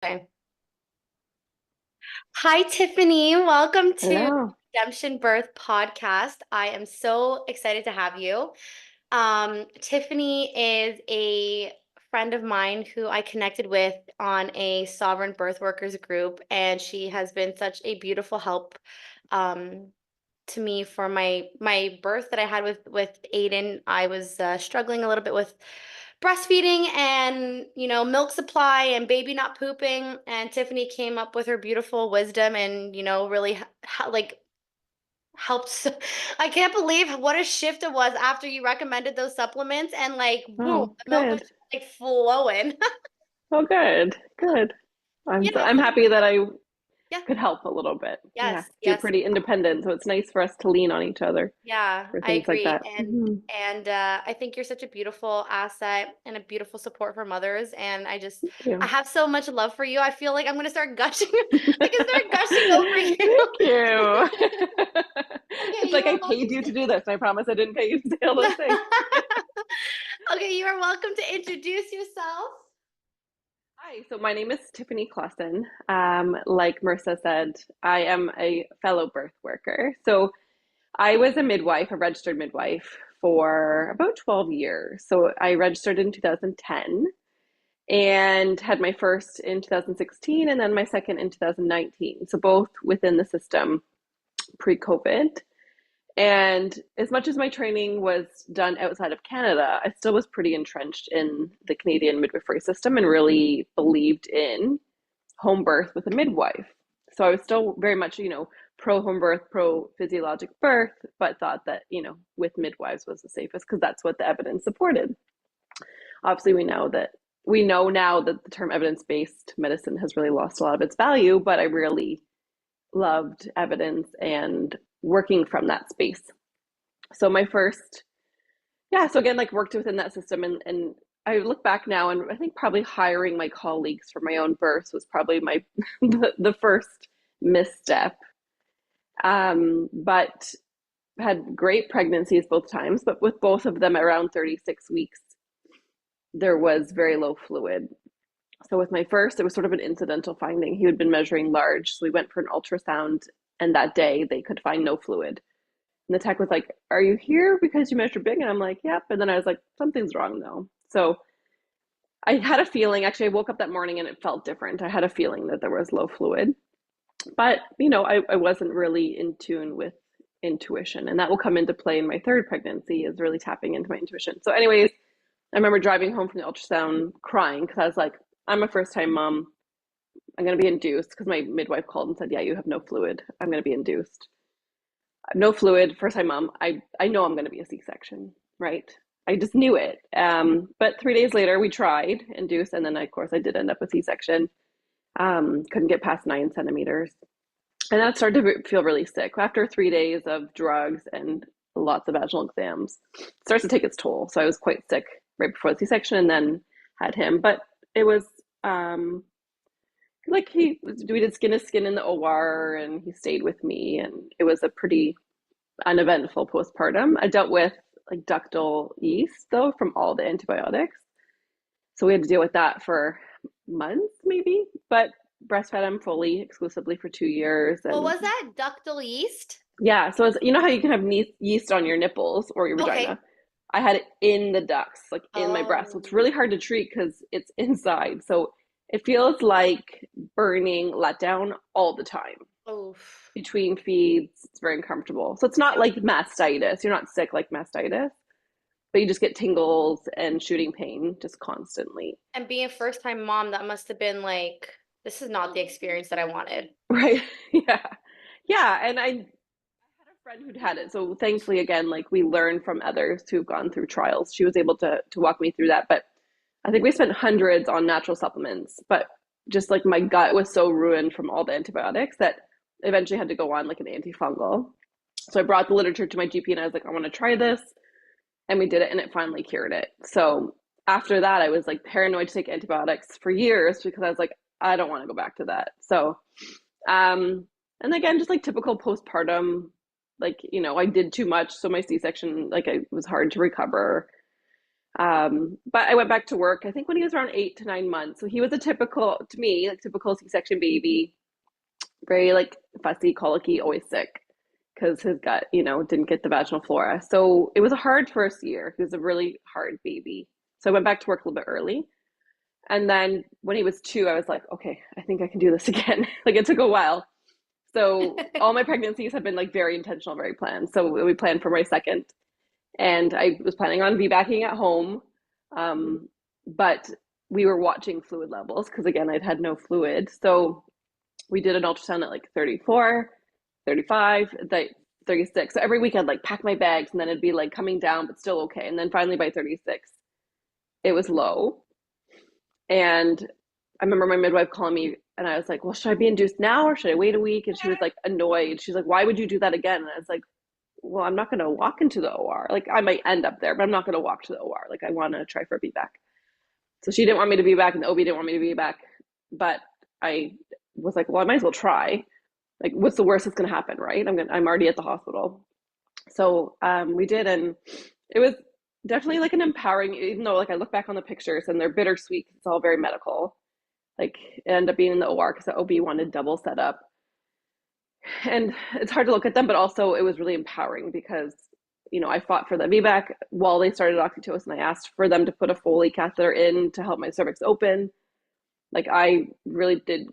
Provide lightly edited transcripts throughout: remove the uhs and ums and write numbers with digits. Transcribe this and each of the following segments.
Okay. Hi, Tiffany. Welcome to Hello. Redemption Birth Podcast. I am so excited to have you. Tiffany is a friend of mine who I connected with on a sovereign birth workers group, and she has been such a beautiful help um, to me for my birth that I had with Aiden. I was struggling a little bit with breastfeeding and milk supply and baby not pooping, and Tiffany came up with her beautiful wisdom and really like helped. I can't believe what a shift it was after you recommended those supplements, and like boom, Oh, the milk was good. just, like flowing. Oh, good. Good. Yeah, I'm so happy that I yeah, could help a little bit. Yeah, yes, you're yes. pretty independent, so it's nice for us to lean on each other Yeah, for I things like agree. that. And I think you're such a beautiful asset and a beautiful support for mothers. And Thank I you. have so much love for you. I feel like I'm gonna start gushing. I can start gushing over Thank you. you. Okay, It's you like are I paid you to welcome do this. I promise I didn't pay you to say all those things. Okay, you are welcome to introduce yourself. Hi, so my name is Tiffany Klassen. Like Marissa said, I am a fellow birth worker. So I was a midwife, a registered midwife for about 12 years. So I registered in 2010 and had my first in 2016 and then my second in 2019. So both within the system pre-COVID. And as much as my training was done outside of Canada, I still was pretty entrenched in the Canadian midwifery system and really believed in home birth with a midwife. So I was still very much, pro home birth, pro physiologic birth, but thought that, with midwives was the safest because that's what the evidence supported. Obviously, we know now that the term evidence-based medicine has really lost a lot of its value, but I really loved evidence and working from that space. So my first, yeah, so again, like worked within that system and I look back now and I think probably hiring my colleagues for my own births was probably my the first misstep. But had great pregnancies both times, but with both of them around 36 weeks, there was very low fluid. So with my first, it was sort of an incidental finding. He had been measuring large, so we went for an ultrasound, and that day they could find no fluid. And the tech was like, "Are you here because you measured big?" And I'm like, "Yep." And then I was like, "Something's wrong though." So I had a feeling, actually, I woke up that morning and it felt different. I had a feeling that there was low fluid, but I wasn't really in tune with intuition. And that will come into play in my third pregnancy, is really tapping into my intuition. So, anyways, I remember driving home from the ultrasound crying because I was like, I'm a first time mom. I'm going to be induced because my midwife called and said, "Yeah, you have no fluid. I'm going to be induced. I have no fluid, first time mom. I know I'm going to be a C section, right?" I just knew it. But 3 days later, we tried induce, and then of course I did end up with C section. Couldn't get past 9 centimeters, and that started to feel really sick after 3 days of drugs and lots of vaginal exams. It starts to take its toll. So I was quite sick right before the C section, and then had him. But it was like we did skin to skin in the OR, and he stayed with me, and it was a pretty uneventful postpartum. I dealt with like ductile yeast though from all the antibiotics. So we had to deal with that for months maybe, but breastfed him fully exclusively for 2 years. What And was that? Ductile yeast? yeah, so you know how you can have yeast on your nipples or your Okay. vagina? I had it in the ducts, like in my breast. So it's Oh, really hard to treat because it's inside. So it feels like burning letdown all the time oof. between feeds. It's very uncomfortable. So it's not Yep. like mastitis. You're not sick like mastitis, but you just get tingles and shooting pain just constantly. And being a first time mom, that must have been like, this is not the experience that I wanted. Right? Yeah. Yeah. And I had a friend who'd had it. So thankfully, again, like we learn from others who've gone through trials. She was able to walk me through that. But I think we spent hundreds on natural supplements, but just like my gut was so ruined from all the antibiotics that I eventually had to go on like an antifungal. So I brought the literature to my GP and I was like, I want to try this. And we did it and it finally cured it. So after that, I was like paranoid to take antibiotics for years because I was like, I don't want to go back to that. So, and again, just like typical postpartum, like, I did too much. So my C section, like, it was hard to recover. But I went back to work, I think when he was around 8 to 9 months. So he was a typical, to me, like typical C-section baby, very like fussy, colicky, always sick because his gut, didn't get the vaginal flora. So it was a hard first year. He was a really hard baby. So I went back to work a little bit early. And then when he was 2, I was like, okay, I think I can do this again. Like it took a while. So all my pregnancies have been like very intentional, very planned. So we planned for my second, and I was planning on VBACing at home. Um, but we were watching fluid levels because again, I'd had no fluid. So we did an ultrasound at like 34, 35, like 36. So every week I'd like pack my bags and then it'd be like coming down, but still okay. And then finally by 36, it was low. And I remember my midwife calling me and I was like, well, should I be induced now or should I wait a week? And she was like annoyed. She's like, why would you do that again? And I was like, well, I'm not going to walk into the OR. Like I might end up there, but I'm not going to walk to the OR. Like I want to try for a VBAC. So she didn't want me to be back and the OB didn't want me to be back. But I was like, well, I might as well try. Like, what's the worst that's going to happen, right? I'm already at the hospital. So we did, and it was definitely like an empowering, even though like I look back on the pictures and they're bittersweet. It's all very medical. Like it ended up being in the OR because the OB wanted double setup. And it's hard to look at them, but also it was really empowering because, I fought for the VBAC while they started oxytocin. I asked for them to put a Foley catheter in to help my cervix open. Like I really did,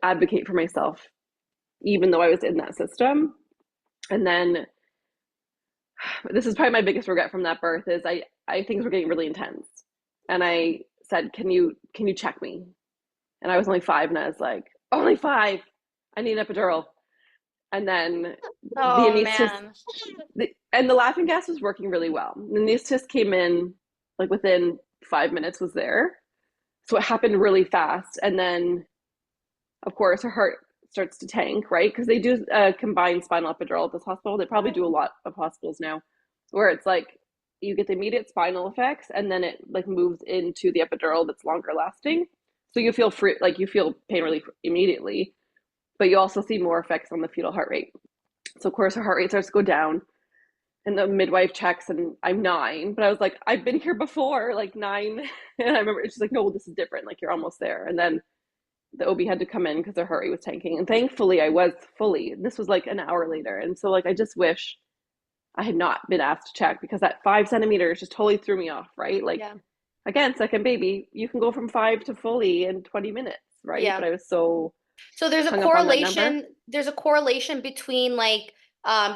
advocate for myself, even though I was in that system. And then this is probably my biggest regret from that birth is I things were getting really intense. And I said, can you check me? And I was only 5 and I was like, only 5. I need an epidural. And then the Oh anesthetist man. and the laughing gas was working really well. The anesthetist came in like within 5 minutes was there. So it happened really fast. And then of course her heart starts to tank, right? Because they do a combined spinal epidural at this hospital. They probably do a lot of hospitals now where it's like you get the immediate spinal effects and then it like moves into the epidural that's longer lasting. So you feel free, like you feel pain relief immediately, but you also see more effects on the fetal heart rate. So of course her heart rate starts to go down and the midwife checks and I'm 9, but I was like, I've been here before, like 9. And I remember she's like, no, this is different. Like you're almost there. And then the OB had to come in because her heart rate was tanking. And thankfully I was fully, this was like an hour later. And so like, I just wish I had not been asked to check because that 5 centimeters just totally threw me off, right? Like Yeah. again, second baby, you can go from 5 to fully in 20 minutes, right? But Yeah. I was so So hung up on that number. there's a correlation between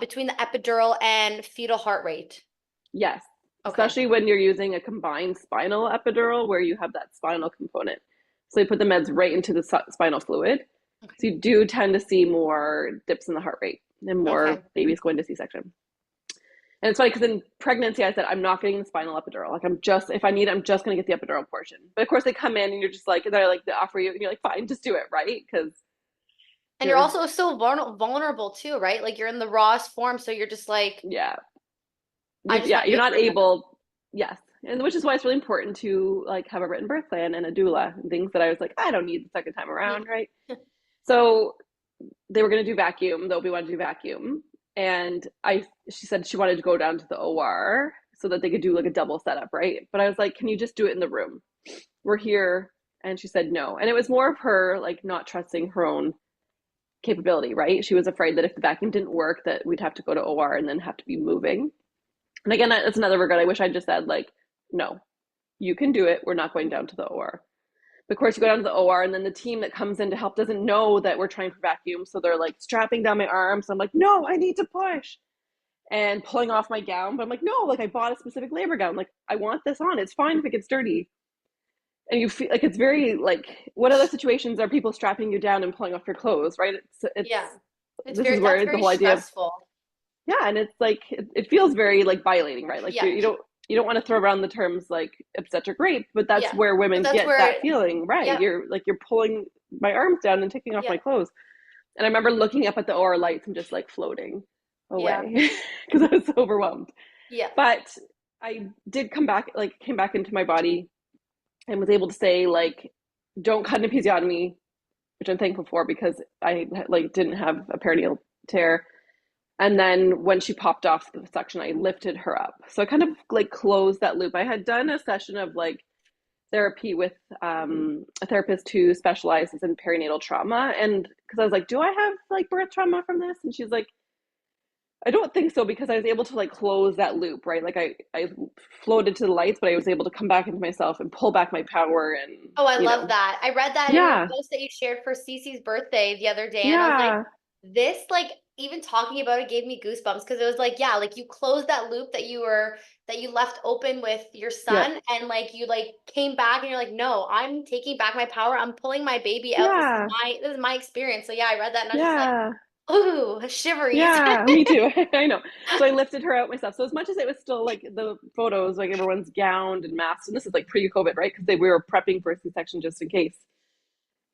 between the epidural and fetal heart rate. Yes, Okay. especially when you're using a combined spinal epidural where you have that spinal component. So they put the meds right into the spinal fluid. Okay. So you do tend to see more dips in the heart rate and more Okay. babies going to C-section. And it's funny because in pregnancy, I said, I'm not getting the spinal epidural. Like, if I need it, I'm just going to get the epidural portion. But of course, they come in and you're just like, they're like, they offer you, and you're like, fine, just do it, right? Because And you're you're, also so vulnerable too, right? Like you're in the rawest form, so you're just like, yeah, I just yeah, want to you're get not pregnant. able, yes. And which is why it's really important to like have a written birth plan and a doula and things that I was like, I don't need the second time Yeah. around, right? So they were going to do vacuum, though we wanted to do vacuum. And she said she wanted to go down to the OR so that they could do like a double setup, right? But I was like, can you just do it in the room? We're here. And she said no. And it was more of her like not trusting her own capability, right? She was afraid that if the vacuum didn't work, that we'd have to go to OR and then have to be moving. And again, that's another regret. I wish I just said like, no, you can do it. We're not going down to the OR. But of course, you go down to the OR, and then the team that comes in to help doesn't know that we're trying for vacuum. So they're like strapping down my arms. I'm like, no, I need to push and pulling off my gown. But I'm like, no, like I bought a specific labor gown. Like I want this on. It's fine if it gets dirty. And you feel like it's very like, what other situations are people strapping you down and pulling off your clothes, right? Yeah. This is That's where the very whole idea of, stressful. yeah, and it's like it feels very like violating, right? Like Yeah. you don't want to throw around the terms like obstetric rape, but that's Yeah. where But women that's get where that feeling, right? yeah. You're pulling my arms down and taking off my Yeah. clothes. And I remember looking up at the OR lights and just like floating Yeah. away because I was so overwhelmed. Yeah. But I did come back, like came back into my body and was able to say like, don't cut an episiotomy, which I'm thankful for because I like didn't have a perineal tear. And then when she popped off the suction, I lifted her up. So I kind of like closed that loop. I had done a session of like therapy with a therapist who specializes in perinatal trauma. And because I was like, do I have like birth trauma from this? And she's like, I don't think so, because I was able to like close that loop, right? Like I floated to the lights, but I was able to come back into myself and pull back my power and, Oh, I you love know, that. I read that in your yeah, post that you shared for Cece's birthday the other day, and I was like, yeah, this, like, even talking about it gave me goosebumps because it was like, yeah, like you closed that loop that you left open with your yeah, son, and like you like came back and you're like, no, I'm taking back my power. I'm pulling my baby out. yeah, This is my experience. So yeah, I read that and I was just like, yeah. ooh, shiveries. Yeah, me too. I know. So I lifted her out myself. So as much as it was still like the photos, like everyone's gowned and masked, and this is like pre-COVID, right? Because we were prepping for a C-section just in case.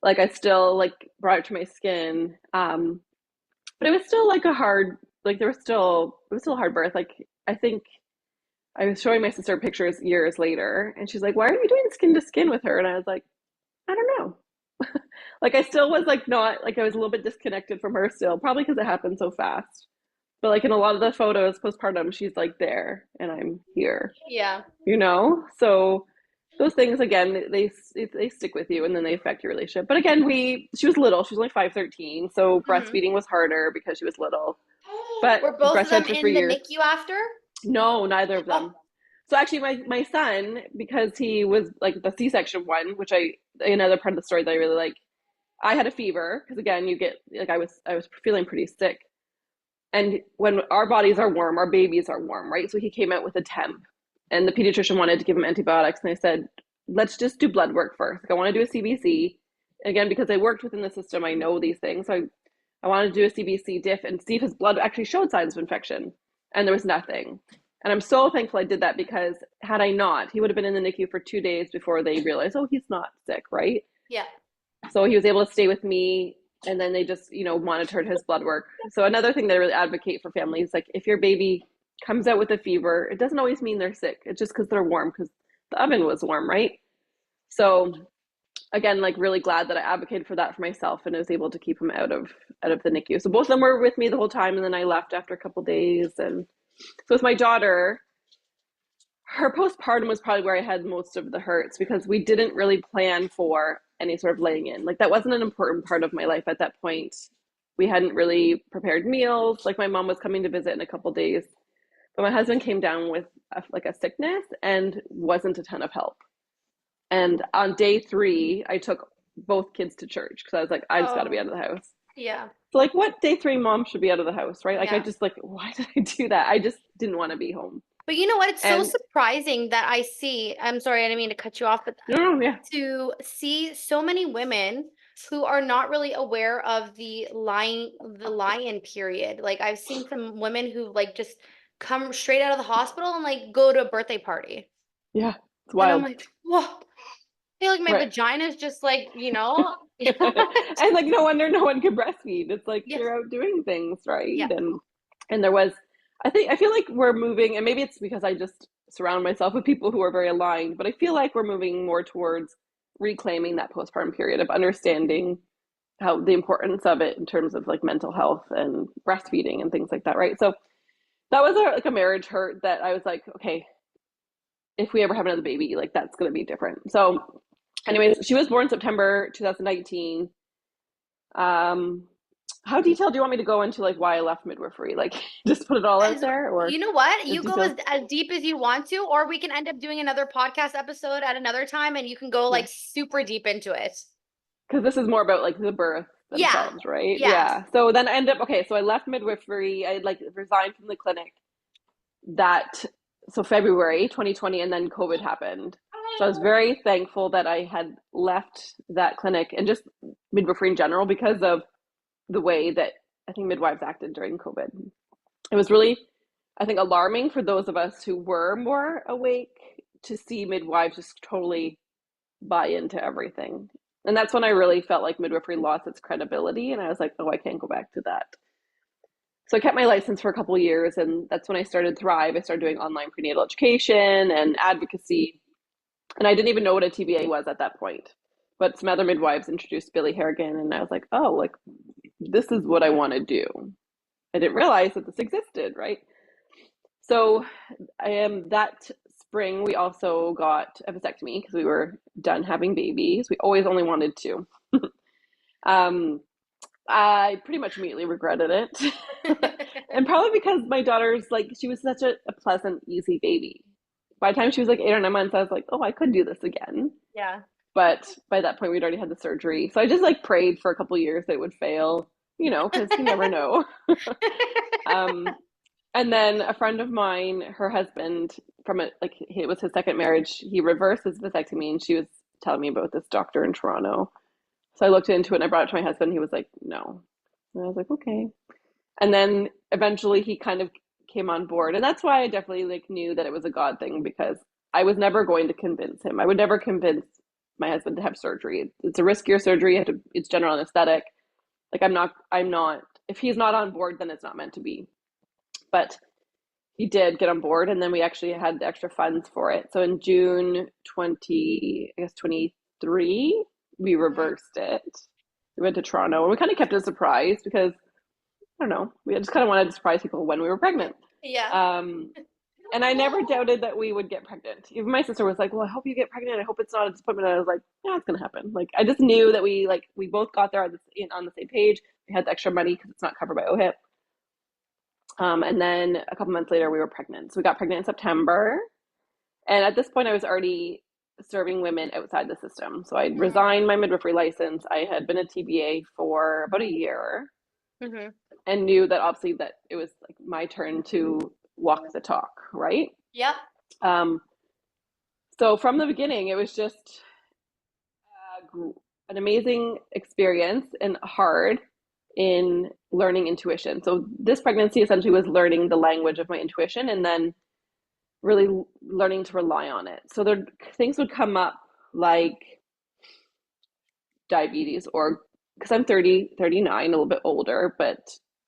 Like I still like brought it to my skin, but it was still like a hard, like there was still it was still a hard birth. Like I think I was showing my sister pictures years later, and she's like, "Why are you doing skin to skin with her?" And I was like, "I don't know." Like I still was like not like I was a little bit disconnected from her still, probably because it happened so fast. But like in a lot of the photos postpartum, she's like there and I'm here, Yeah. you know? So those things again, they stick with you and then they affect your relationship. But again, she was little. She was only 5'13", so Hmm. breastfeeding was harder because she was little. But Were both of breastfed them for in three the years. NICU after? No, neither of Oh, them. So actually my son, because he was like the C-section one, which I another part of the story that I really like, I had a fever because again, you get like I was feeling pretty sick. And when our bodies are warm, our babies are warm, right? So he came out with a temp, and the pediatrician wanted to give him antibiotics, and I said, let's just do blood work first. Like, I want to do a CBC. Again, because I worked within the system, I know these things. So I wanted to do a CBC diff and see if his blood actually showed signs of infection, and there was nothing. And I'm so thankful I did that, because had I not, he would have been in the NICU for 2 days before they realized, oh, he's not sick, right? yeah. So he was able to stay with me, and then they just, monitored his blood work. So another thing that I really advocate for families, like if your baby comes out with a fever, it doesn't always mean they're sick. It's just because they're warm, because the oven was warm, right? So again, like really glad that I advocated for that for myself and I was able to keep him out of the NICU. So both of them were with me the whole time, and then I left after a couple of days. And so with my daughter, her postpartum was probably where I had most of the hurts, because we didn't really plan for any sort of laying in. Like that wasn't an important part of my life at that point. We hadn't really prepared meals. Like my mom was coming to visit in a couple of days, but my husband came down with like a sickness and wasn't a ton of help. And on day 3, I took both kids to church because I was like, I just got to be Oh, out of the house. yeah. So like, what day 3 mom should be out of the house, right? Like I Yeah. just like, why did I do that? I just didn't want to be home. But you know what? It's so And surprising that I see, I'm sorry, I didn't mean to cut you off, but no, no, yeah, to see so many women who are not really aware of the lie-in period. Like I've seen some women who like just come straight out of the hospital and like go to a birthday party. yeah, it's And I'm wild. like, whoa, I feel like my Right. vagina is just like, you know, And like no wonder no one could breastfeed. It's like yes, you're out doing things, right? yeah. And there was, I feel like we're moving, and maybe it's because I just surround myself with people who are very aligned, but I feel like we're moving more towards reclaiming that postpartum period of understanding how the importance of it in terms of like mental health and breastfeeding and things like that, right? So that was like a marriage hurt that I was like, okay, if we ever have another baby, like that's going to be different. So anyways, she was born September 2019. Um, how detailed do you want me to go into like why I left midwifery? Like just put it all out As there, or you know what? as You go detailed? as deep as you want to, or we can end up doing another podcast episode at another time and you can go Yeah, like super deep into it. because this is more about like the birth Yeah. themselves, right? Yes. Yeah. So then I ended up, okay. So I left midwifery. I like resigned from the clinic that so February 2020, and then COVID happened. So I was very thankful that I had left that clinic and just midwifery in general, because of the way that I think midwives acted during COVID. It was really, I think, alarming for those of us who were more awake to see midwives just totally buy into everything. And that's when I really felt like midwifery lost its credibility. And I was like, oh, I can't go back to that. So I kept my license for a couple of years, and that's when I started Thrive. I started doing online prenatal education and advocacy, and I didn't even know what a TBA was at that point. But some other midwives introduced Billie Harrigan, and I was like, oh, like this is what I want to do. I didn't realize that this existed, right? So that spring we also got a vasectomy because we were done having babies. We always only wanted two. um, I pretty much immediately regretted it. And probably because my daughter's like, she was such a pleasant, easy baby. By the time she was like 8 or 9 months, I was like, oh, I could do this again. Yeah. But by that point, we'd already had the surgery. So I just like prayed for a couple of years that it would fail, because you never know. um, and then a friend of mine, her husband, it was his second marriage, he reversed his vasectomy, and she was telling me about this doctor in Toronto. So I looked into it and I brought it to my husband. He was like, no. And I was like, okay. And then eventually he kind of came on board. And that's why I definitely like knew that it was a God thing, because I was never going to convince him. I would never convince my husband to have surgery. It's a riskier surgery. It's general anesthetic. Like I'm not, if he's not on board, then it's not meant to be. But he did get on board, and then we actually had the extra funds for it. So in June 23, we reversed it. We went to Toronto, and we kind of kept it a surprise because, I don't know, we just kind of wanted to surprise people when we were pregnant. Yeah. And I never doubted that we would get pregnant. Even my sister was like, well, I hope you get pregnant. I hope it's not a disappointment. And I was like, yeah, it's going to happen. Like, I just knew that we both got there on the same page. We had the extra money because it's not covered by OHIP. And then a couple months later, we were pregnant. So we got pregnant in September. And at this point, I was already serving women outside the system. So I resigned my midwifery license. I had been a TBA for about a year, and knew that obviously that it was like my turn to walk the talk, right? Yep. So from the beginning, it was just an amazing experience and hard in learning intuition. So this pregnancy essentially was learning the language of my intuition, and then really learning to rely on it. So things would come up like diabetes, or because I'm 39, a little bit older, but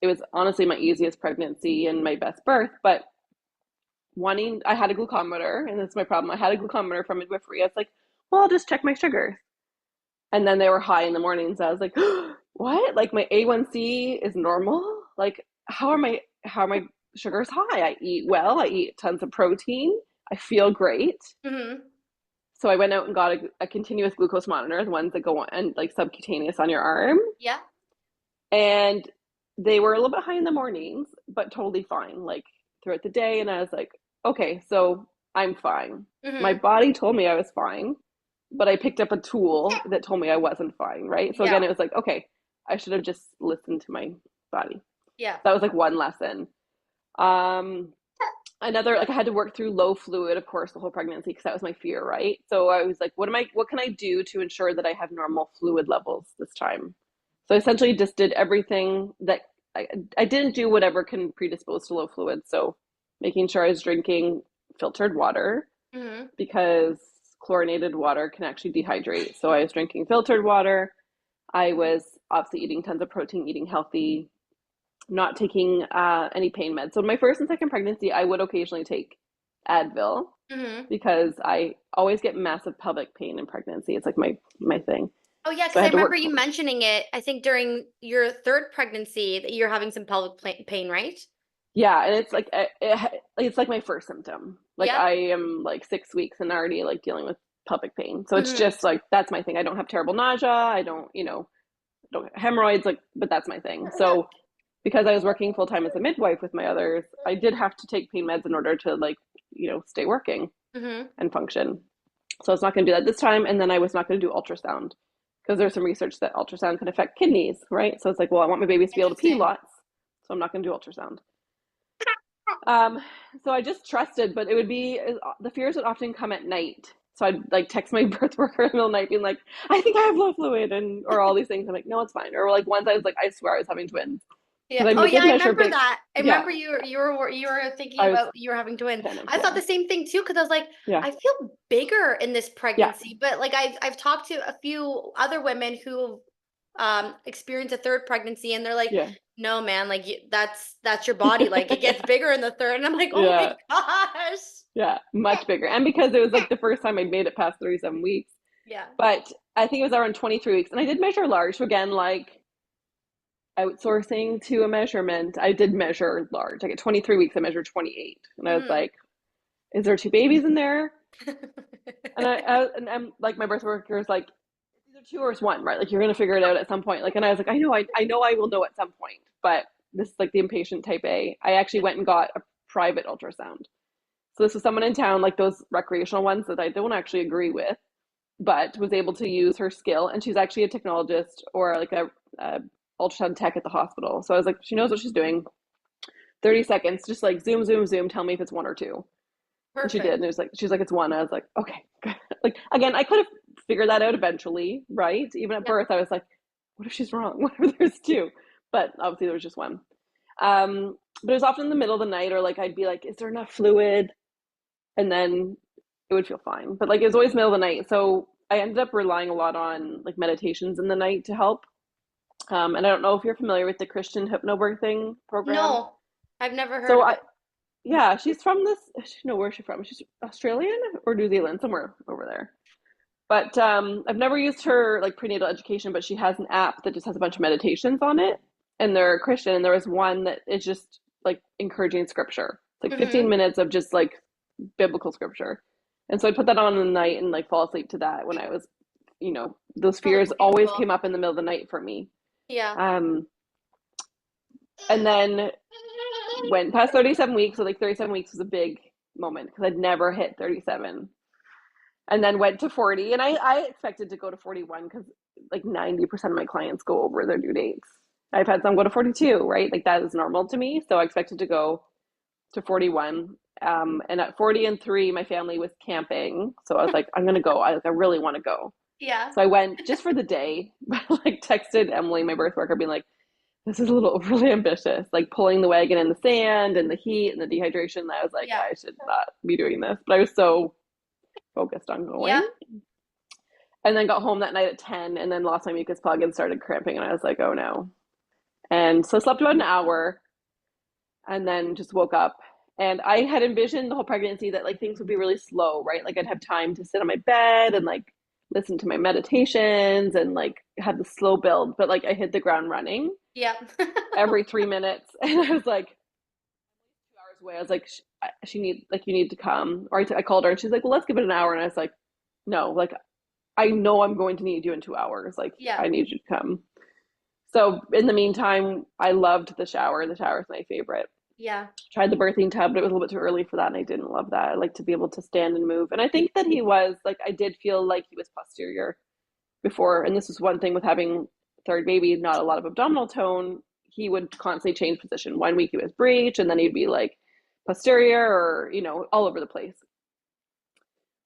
it was honestly my easiest pregnancy and my best birth. But I had a glucometer, and that's my problem. I had a glucometer from midwifery. I was like, well, I'll just check my sugars. And then they were high in the mornings. I was like, what? Like my A1C is normal? Like how are my sugars high? I eat well. I eat tons of protein. I feel great. So I went out and got a continuous glucose monitor, the ones that go on and like subcutaneous on your arm. Yeah. And they were a little bit high in the mornings, but totally fine, like throughout the day. And I was like, okay, so I'm fine. My body told me I was fine, but I picked up a tool that told me I wasn't fine, right? So again, it was like, okay, I should have just listened to my body. Yeah. That was like one lesson. Another, like I had to work through low fluid, of course, the whole pregnancy, because that was my fear, right? So I was like, what can I do to ensure that I have normal fluid levels this time? So I essentially just did everything that I didn't do whatever can predispose to low fluid. So making sure I was drinking filtered water, because chlorinated water can actually dehydrate. So I was drinking filtered water. I was obviously eating tons of protein, eating healthy, not taking any pain meds. So in my first and second pregnancy, I would occasionally take Advil, because I always get massive pelvic pain in pregnancy. It's like my thing. Oh yeah, because I remember you mentioning it, I think during your third pregnancy, that you're having some pelvic pain, right? Yeah, and it's like it's like my first symptom. Like I am like 6 weeks and already like dealing with pelvic pain. So it's just like, that's my thing. I don't have terrible nausea. I don't, don't have hemorrhoids, like, but that's my thing. So because I was working full time as a midwife with my others, I did have to take pain meds in order to like, stay working and function. So I was not going to do that this time. And then I was not going to do ultrasound, because there's some research that ultrasound can affect kidneys, right? So it's like, well, I want my babies to be able to pee lots, so I'm not going to do ultrasound. So I just trusted, but it would be, the fears would often come at night. So I'd like text my birth worker in the middle of the night being like, I think I have low fluid, or all these things. I'm like, no, it's fine. Or like once I was like, I swear I was having twins. Yeah. Oh yeah, I remember that. I remember you were thinking about you were having twins. I thought the same thing too, because I was like, I feel bigger in this pregnancy, but like I've talked to a few other women who experienced a third pregnancy, and they're like, no man, like that's your body, like it gets bigger in the third. And I'm like, oh my gosh. Yeah, much bigger. And because it was like the first time I'd made it past 37 weeks. Yeah. But I think it was around 23 weeks, and I did measure large. So again, like outsourcing to a measurement. I did measure large. Like at 23 weeks, I measured 28. And I was Mhm. like, is there two babies in there? And I'm like, my birth worker is like, it's either two or it's one, right? Like you're gonna figure it out at some point. Like, and I was like, I know I will know at some point, but this is like the impatient type A. I actually went and got a private ultrasound. So this was someone in town, like those recreational ones that I don't actually agree with, but was able to use her skill. And she's actually a technologist or like a ultrasound tech at the hospital. So I was like, she knows what she's doing. 30 seconds, just like zoom, zoom, zoom, tell me if it's one or two. And she did. Perfect. And it was like, she's like, it's one. I was like, okay. Like, again, I could have figured that out eventually, right? Even at Yep. birth, I was like, what if she's wrong? What if there's two? But obviously, there was just one. But it was often in the middle of the night, or like I'd be like, is there enough fluid? And then it would feel fine. But like it was always middle of the night. So I ended up relying a lot on like meditations in the night to help. And I don't know if you're familiar with the Christian hypnobirthing program. No, I've never heard So of I, it. yeah, she's from this. No, where's she from? She's Australian or New Zealand, somewhere over there. But I've never used her like prenatal education, but she has an app that just has a bunch of meditations on it, and they're Christian. And there was one that is just like encouraging scripture. It's like 15 Mm-hmm. minutes of just like biblical scripture. And so I put that on in the night and like fall asleep to that when I was, those Oh, fears that's always beautiful. came up in the middle of the night for me. Yeah. Um, and then went past 37 weeks. So like 37 weeks was a big moment because I'd never hit 37. And then went to 40. And I expected to go to 41 because like 90% of my clients go over their due dates. I've had some go to 42, right? Like that is normal to me. So I expected to go to 41. And at 40 and 3, my family was camping. So I was like, I'm going to go. I really want to go. Yeah. So I went just for the day, but like texted Emily, my birth worker, being like, this is a little overly ambitious, like pulling the wagon in the sand and the heat and the dehydration. I was like, Yeah. I should not be doing this. But I was so focused on Yeah. going. And then got home that night at 10 and then lost my mucus plug and started cramping. And I was like, oh no. And so slept about an hour and then just woke up. And I had envisioned the whole pregnancy that like things would be really slow, right? Like I'd have time to sit on my bed and like listen to my meditations and like have the slow build. But like I hit the ground running Yeah. every 3 minutes. And I was like, 2 hours away. I was like, she need like you need to come. Or I called her and she's like, well, let's give it an hour. And I was like, no, like I know I'm going to need you in 2 hours. Like Yeah. I need you to come. So in the meantime, I loved the shower. The shower is my favorite. Yeah. Tried the birthing tub, but it was a little bit too early for that, and I didn't love that. I like to be able to stand and move. And I think that he was like I did feel like he was posterior before, and this was one thing with having third baby, not a lot of abdominal tone. He would constantly change position. 1 week he was breech, and then he'd be like posterior or all over the place.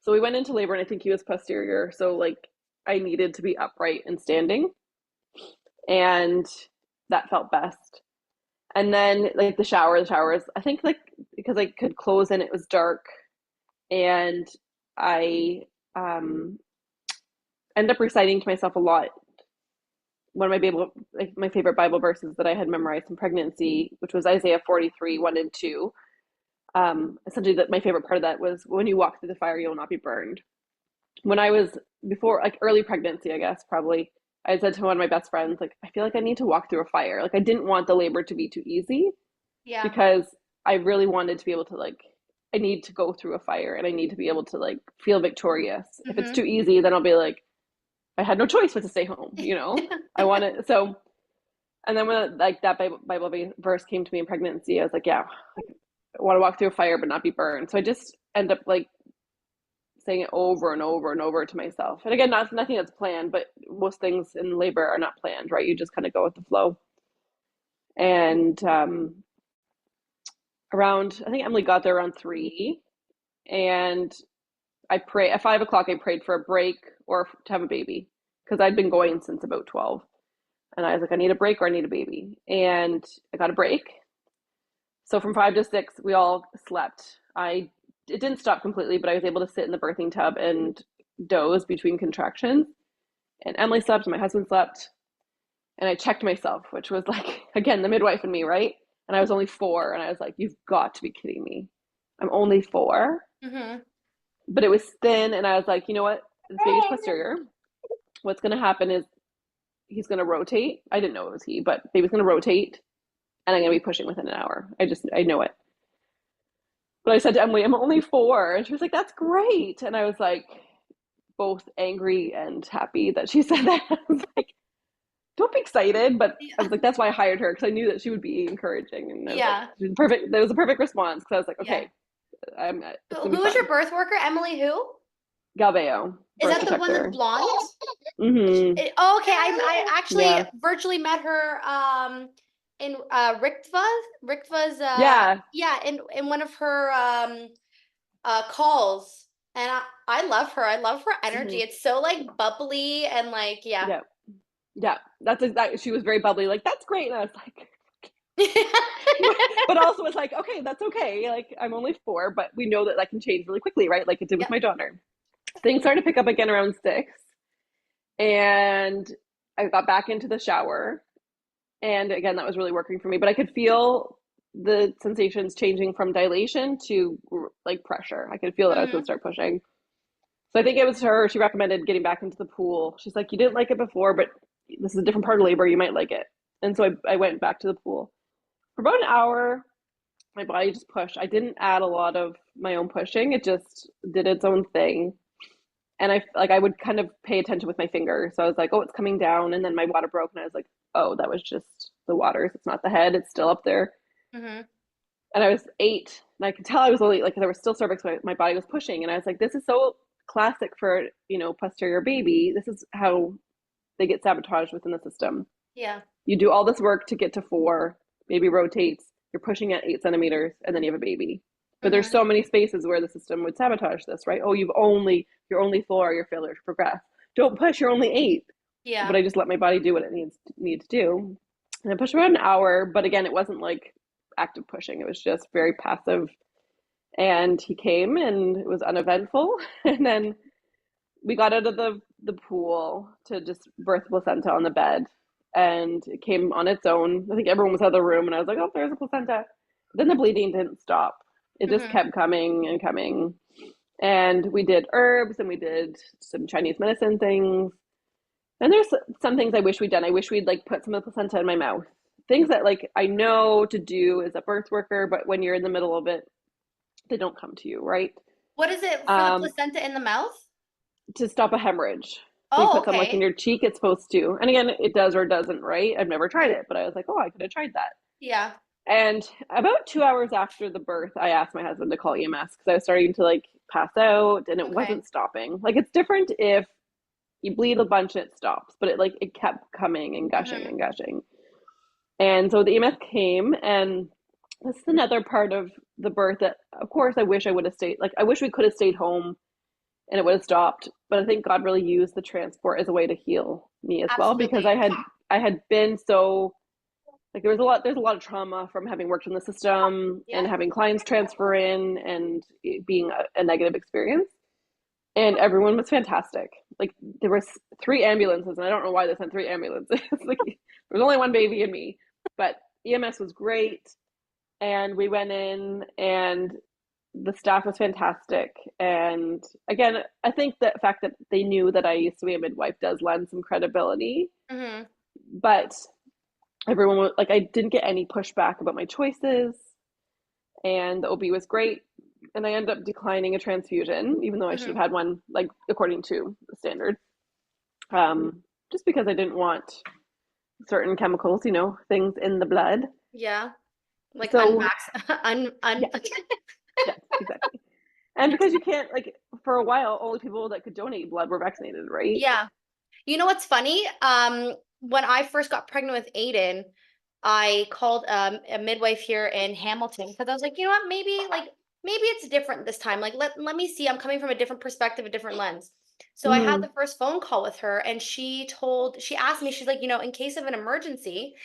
So we went into labor, and I think he was posterior. So like I needed to be upright and standing, and that felt best. And then like the showers, I think like because I could close and it was dark, and I end up reciting to myself a lot. One of my favorite Bible verses that I had memorized in pregnancy, which was Isaiah 43, 1 and 2. Essentially, that my favorite part of that was when you walk through the fire, you will not be burned. When I was before, like early pregnancy, I guess probably, I said to one of my best friends, like, I feel like I need to walk through a fire. Like, I didn't want the labor to be too easy Yeah. because I really wanted to be able to like, I need to go through a fire and I need to be able to like feel victorious. If it's Mm-hmm. too easy, then I'll be like, I had no choice but to stay home. I want it. So, and then when like that Bible verse came to me in pregnancy, I was like, yeah, I want to walk through a fire but not be burned. So I just end up like saying it over and over and over to myself. And again, not nothing that's planned, but most things in labor are not planned, right? You just kind of go with the flow. And around, I think Emily got there around 3, and I pray at 5 o'clock. I prayed for a break or to have a baby because I'd been going since about 12, and I was like, I need a break or I need a baby, and I got a break. So from 5 to 6, we all slept. It didn't stop completely, but I was able to sit in the birthing tub and doze between contractions. And Emily slept, and my husband slept, and I checked myself, which was like again the midwife in me, right? And I was only 4, and I was like, "You've got to be kidding me! I'm only 4." Mm-hmm. But it was thin, and I was like, "You know what? This baby's posterior. What's going to happen is he's going to rotate. I didn't know it was he, but baby's going to rotate and I'm going to be pushing within an hour. I know it. But I said to Emily, I'm only 4. And she was like, that's great. And I was like, both angry and happy that she said that. I was like, don't be excited. But I was like, that's why I hired her, because I knew that she would be encouraging. And I was like, Yeah. she's perfect. That was a perfect response, because I was like, Yeah. okay, it's going to Who be was your fun. birth worker? Emily who? Galveo, Is birth that the one that's protector. blonde? Mm-hmm. Oh, okay. I actually Yeah. virtually met her in Rikva's Yeah. yeah, in one of her calls. And I love her. I love her energy. Mm-hmm. It's so like bubbly and like yeah. Yeah. Yeah. That's exactly, she was very bubbly, like, that's great. And I was like, but also it's like, okay, that's okay. Like, I'm only 4, but we know that that can change really quickly, right? Like it did with Yep. my daughter. Things started to pick up again around 6, and I got back into the shower. And again, that was really working for me, but I could feel the sensations changing from dilation to like pressure. I could feel that I was going to Hmm. start pushing. So I think it was her. She recommended getting back into the pool. She's like, you didn't like it before, but this is a different part of labor. You might like it. And so I went back to the pool for about an hour. My body just pushed. I didn't add a lot of my own pushing. It just did its own thing. And I would kind of pay attention with my finger. So I was like, oh, it's coming down. And then my water broke, and I was like, oh, that was just the waters. It's not the head. It's still up there. Hmm. And I was 8, and I could tell I was only like, there was still cervix, but my body was pushing. And I was like, this is so classic for, posterior baby. This is how they get sabotaged within the system. Yeah. You do all this work to get to 4, baby rotates, you're pushing at 8 centimeters, and then you have a baby. But there's Hmm. so many spaces where the system would sabotage this, right? Oh, you're only 4, you're failure to progress. Don't push, you're only 8. But Yeah. I just let my body do what it needs to do. And I pushed about an hour, but again, it wasn't like active pushing. It was just very passive. And he came, and it was uneventful. And then we got out of the pool to just birth placenta on the bed, and it came on its own. I think everyone was out of the room, and I was like, oh, there's a placenta. But then the bleeding didn't stop. It just Hmm. kept coming and coming. And we did herbs, and we did some Chinese medicine things. And there's some things I wish we'd done. I wish we'd like put some of the placenta in my mouth. Things that like I know to do as a birth worker, but when you're in the middle of it, they don't come to you, right? What is it for the Um, placenta in the mouth? to stop a hemorrhage. So you Oh, put some like in okay. your cheek, it's supposed to. And again, it does or doesn't, right? I've never tried it, but I was like, oh, I could have tried that. Yeah. And about 2 hours after the birth, I asked my husband to call EMS, because I was starting to like pass out, and it Okay. wasn't stopping. Like, it's different if you bleed a bunch and it stops, but it kept coming and gushing Hmm. and gushing. And so the EMS came, and this is another part of the birth that, of course, I wish I would have stayed. Like, I wish we could have stayed home and it would have stopped. But I think God really used the transport as a way to heal me as well, because Absolutely. I had been so like, there's a lot of trauma from having worked in the system and Yeah. having clients transfer in, and it being a negative experience. And everyone was fantastic. Like, there was 3 ambulances, and I don't know why they sent 3 ambulances. Like, there was only one baby and me, but EMS was great. And we went in, and the staff was fantastic. And again, I think the fact that they knew that I used to be a midwife does lend some credibility. Hmm. But everyone was like, I didn't get any pushback about my choices, and the OB was great. And I ended up declining a transfusion, even though I should Hmm. have had one, like according to the standard. Just because I didn't want certain chemicals, things in the blood. Yeah. Like So un yeah, yeah, exactly. And because you can't, like, for a while, only people that could donate blood were vaccinated, right? yeah. You know what's funny? When I first got pregnant with Aiden, I called a midwife here in Hamilton because I was like, you know what, maybe it's different this time. Like let me see. I'm coming from a different perspective, a different lens. So I had Mm-hmm. the first phone call with her, and she asked me, she's like, in case of an emergency,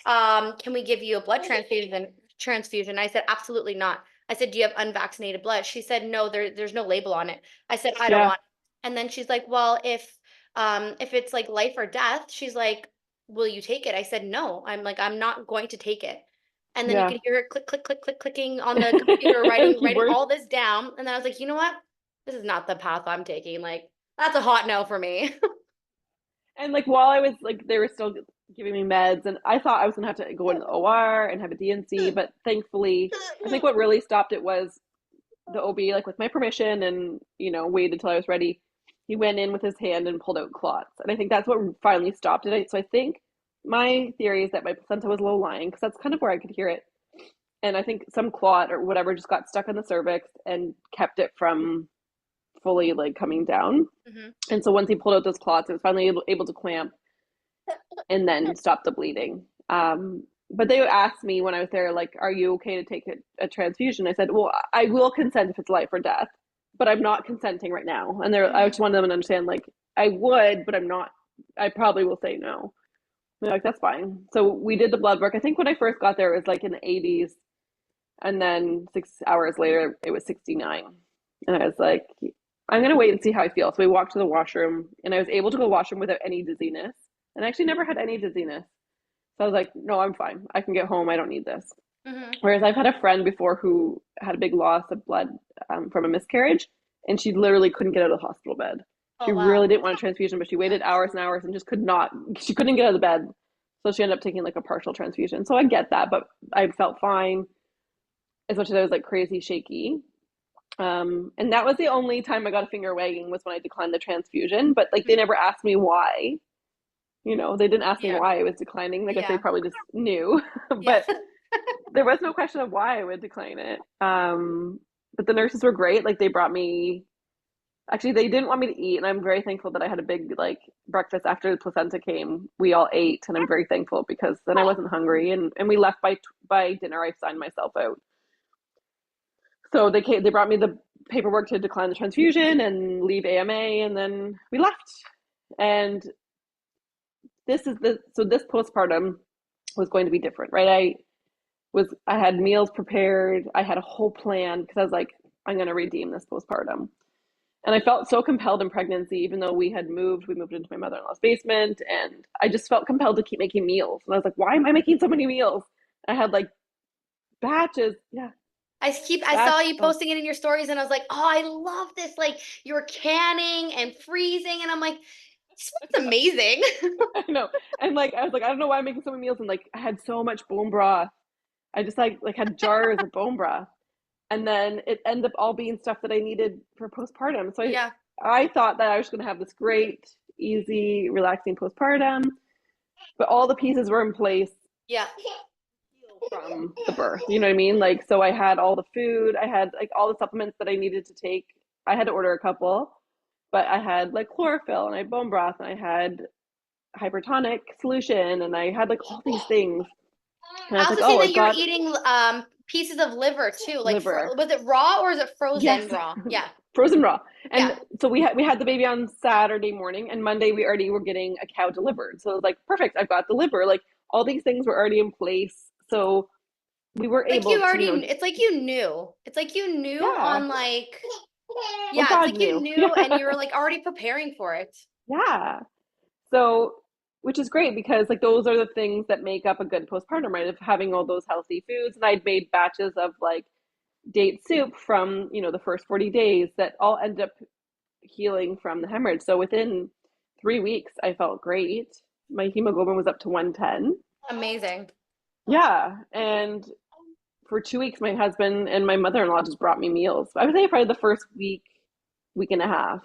can we give you a blood transfusion? I said, absolutely not. I said, do you have unvaccinated blood? She said, no, there's no label on it. I said, I don't Yeah, want it. And then she's like, well, if it's like life or death, she's like, will you take it? I said, no. I'm like, I'm not going to take it. And then you yeah. could hear her click, click, click, click, clicking on the computer, writing Keyboard. all this down. And then I was like, you know what? This is not the path I'm taking. Like, that's a hot no for me. And like while I was like, they were still giving me meds, and I thought I was gonna have to go in the OR and have a DNC, but thankfully, I think what really stopped it was the OB, like with my permission, and waited until I was ready. He went in with his hand and pulled out clots, and I think that's what finally stopped it. So I think my theory is that my placenta was low lying because that's kind of where I could hear it, and I think some clot or whatever just got stuck in the cervix and kept it from fully like coming down. Hmm. And so once he pulled out those clots, it was finally able to clamp and then stop the bleeding. But they asked me when I was there, like, are you okay to take a transfusion? I said, well, I will consent if it's life or death, but I'm not consenting right now. And I Hmm. just wanted them to understand, like, I would, but I'm not, I probably will say no. They're like, that's fine. So we did the blood work. I think when I first got there, it was like in the 80s. And then 6 hours later, it was 69. And I was like, I'm going to wait and see how I feel. So we walked to the washroom, and I was able to go to the washroom without any dizziness. And I actually never had any dizziness. So I was like, no, I'm fine. I can get home. I don't need this. Hmm. Whereas I've had a friend before who had a big loss of blood from a miscarriage, and she literally couldn't get out of the hospital bed. She Oh, really wow. didn't want a transfusion, but she waited hours and hours and just could not, she couldn't get out of the bed. So she ended up taking like a partial transfusion. So I get that, but I felt fine as much as I was like crazy shaky. And that was the only time I got a finger wagging was when I declined the transfusion, but like they Mhm. never asked me why. They didn't ask me Yeah. why I was declining. I guess they Yeah. probably just knew, Yeah. but there was no question of why I would decline it. But the nurses were great. Like they brought me, actually, they didn't want me to eat. And I'm very thankful that I had a big like breakfast after the placenta came. We all ate. And I'm very thankful because then I wasn't hungry. And we left by dinner. I signed myself out. So they brought me the paperwork to decline the transfusion and leave AMA. And then we left. And this postpartum was going to be different, right? I had meals prepared. I had a whole plan because I was like, I'm going to redeem this postpartum. And I felt so compelled in pregnancy, even though we moved into my mother-in-law's basement, and I just felt compelled to keep making meals. And I was like, why am I making so many meals? I had like batches. Yeah, I saw you oh, posting it in your stories and I was like, oh, I love this. Like you're canning and freezing. And I'm like, this looks amazing. I know. And like, I was like, I don't know why I'm making so many meals. And like, I had so much bone broth. I just like had jars of bone broth. And then it ended up all being stuff that I needed for postpartum. So Yeah. I thought that I was going to have this great, easy, relaxing postpartum, but all the pieces were in place Yeah. from the birth. You know what I mean? Like, so I had all the food, I had like all the supplements that I needed to take. I had to order a couple, but I had like chlorophyll and I had bone broth and I had hypertonic solution and I had like all these things. And I I was like, also seen oh, that I've you were got eating pieces of liver too. Like liver. was it raw or is it Yes, frozen raw? Yeah. frozen raw. Yeah. And so we had the baby on Saturday morning, and Monday we already were getting a cow delivered. So it was like perfect. I've got the liver. Like all these things were already in place. So we were Like able you to, already, it's like you knew. It's like you knew yeah. on like, Well, yeah, it's God like you knew. knew and Yeah, you were like already preparing for it. yeah. So which is great because like those are the things that make up a good postpartum, right? Of having all those healthy foods. And I'd made batches of like date soup from the first 40 days that all ended up healing from the hemorrhage. So within 3 weeks, I felt great. My hemoglobin was up to 110. Amazing. Yeah. And for 2 weeks, my husband and my mother-in-law just brought me meals. I would say probably the first week and a half,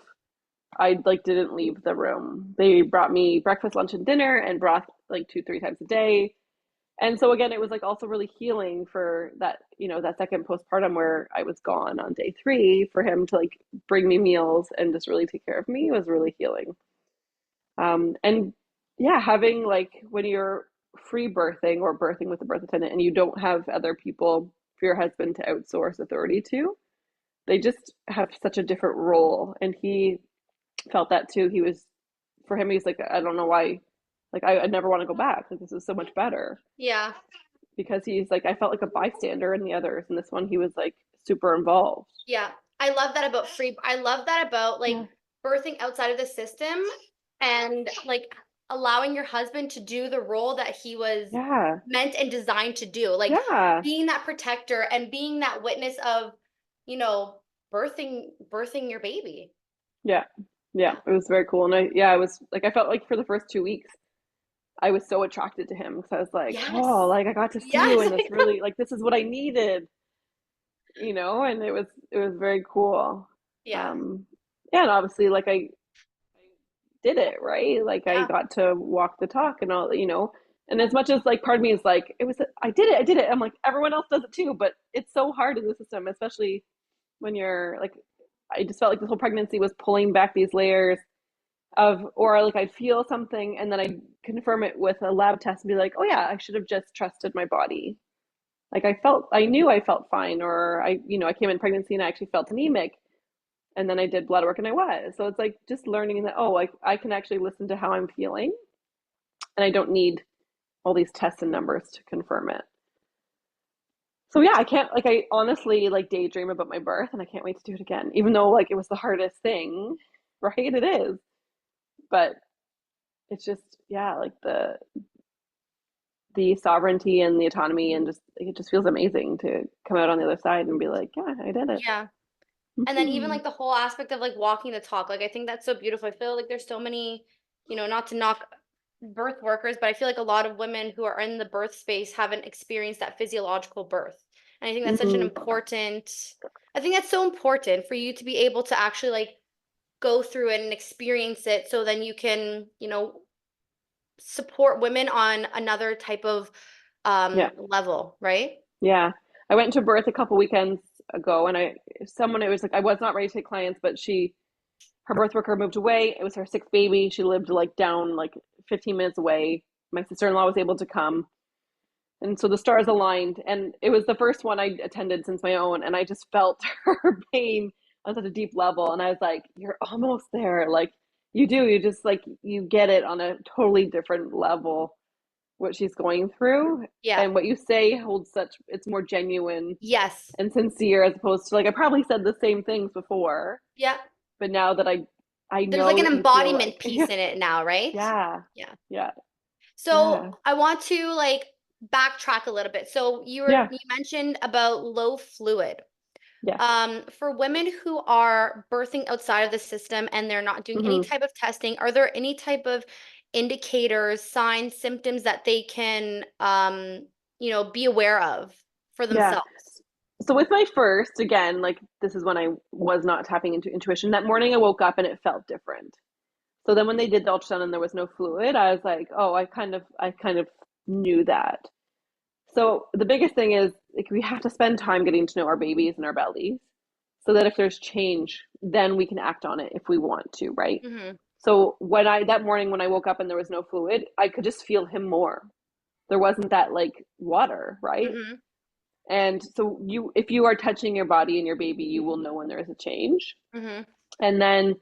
I like didn't leave the room. They brought me breakfast, lunch, and dinner and broth like 2, 3 times a day. And so again, it was like also really healing for that second postpartum where I was gone on day 3 for him to like bring me meals and just really take care of me was really healing. And yeah, having like when you're free birthing or birthing with a birth attendant and you don't have other people for your husband to outsource authority to, they just have such a different role. And he felt that too. For him, he's like, I don't know why, like, I'd never want to go back. Like, this is so much better Yeah. because he's like, I felt like a bystander in the others. And this one, he was like super involved. Yeah. I love that about like Yeah. birthing outside of the system and like allowing your husband to do the role that he was Yeah. meant and designed to do. Like Yeah. being that protector and being that witness of, you know, birthing your baby. Yeah. Yeah, it was very cool. And I was like, I felt like for the first 2 weeks, I was so attracted to him because I was like, oh, Yes. like I got to see you Yes. in this really, like, this is what I needed, and it was very cool. Yeah. Um, yeah, and obviously, like, I did it, right? Like, I Yeah. got to walk the talk and all. And as much as like part of me is like, I did it. I'm like, everyone else does it too, but it's so hard in the system, especially when you're like, I just felt like this whole pregnancy was pulling back these layers or like I'd feel something and then I'd confirm it with a lab test and be like, oh yeah, I should have just trusted my body. Like I knew I felt fine, or I came in pregnancy and I actually felt anemic, and then I did blood work and I was. So it's like just learning that, oh, I can actually listen to how I'm feeling, and I don't need all these tests and numbers to confirm it. So yeah, I honestly like daydream about my birth and I can't wait to do it again, even though like it was the hardest thing, right? It is. But it's just, yeah, like the sovereignty and the autonomy, and just like, it just feels amazing to come out on the other side and be like, yeah, I did it. Yeah. And then even Mm-hmm. like the whole aspect of like walking the talk, like I think that's so beautiful. I feel like there's so many, not to knock birth workers, but I feel like a lot of women who are in the birth space haven't experienced that physiological birth. And I think that's such an Mm-hmm. important, I think that's so important for you to be able to actually like go through it and experience it so then you can, support women on another type of Yeah. level, right? Yeah. I went to birth a couple weekends ago, and it was like, I was not ready to take clients, but her birth worker moved away. It was her sixth baby. She lived like down like 15 minutes away. My sister-in-law was able to come. And so the stars aligned, and it was the first one I attended since my own, and I just felt her pain on such a deep level. And I was like, you're almost there. Like you just like you get it on a totally different level what she's going through. Yeah. And what you say holds it's more genuine Yes. and sincere, as opposed to like I probably said the same things before, Yeah. but now that I There's like know an that you feel embodiment like piece in it now, right? yeah, Yeah. yeah, So yeah, I want to like backtrack a little bit. So yeah, you mentioned about low fluid. yes. For women who are birthing outside of the system and they're not doing any Hmm. type of testing, are there any type of indicators, signs, symptoms that they can be aware of for Yeah. themselves? So with my first, again, like this is when I was not tapping into intuition. That morning I woke up and it felt different. So then when they did the ultrasound and there was no fluid, I was like, oh, I kind of knew that. So the biggest thing is like we have to spend time getting to know our babies and our bellies so that if there's change, then we can act on it if we want to, right? Mm-hmm. So that morning when I woke up and there was no fluid, I could just feel him more. There wasn't that like water, right? Mm-hmm. And so if you are touching your body and your baby, you will know when there is a change. Mm-hmm. And then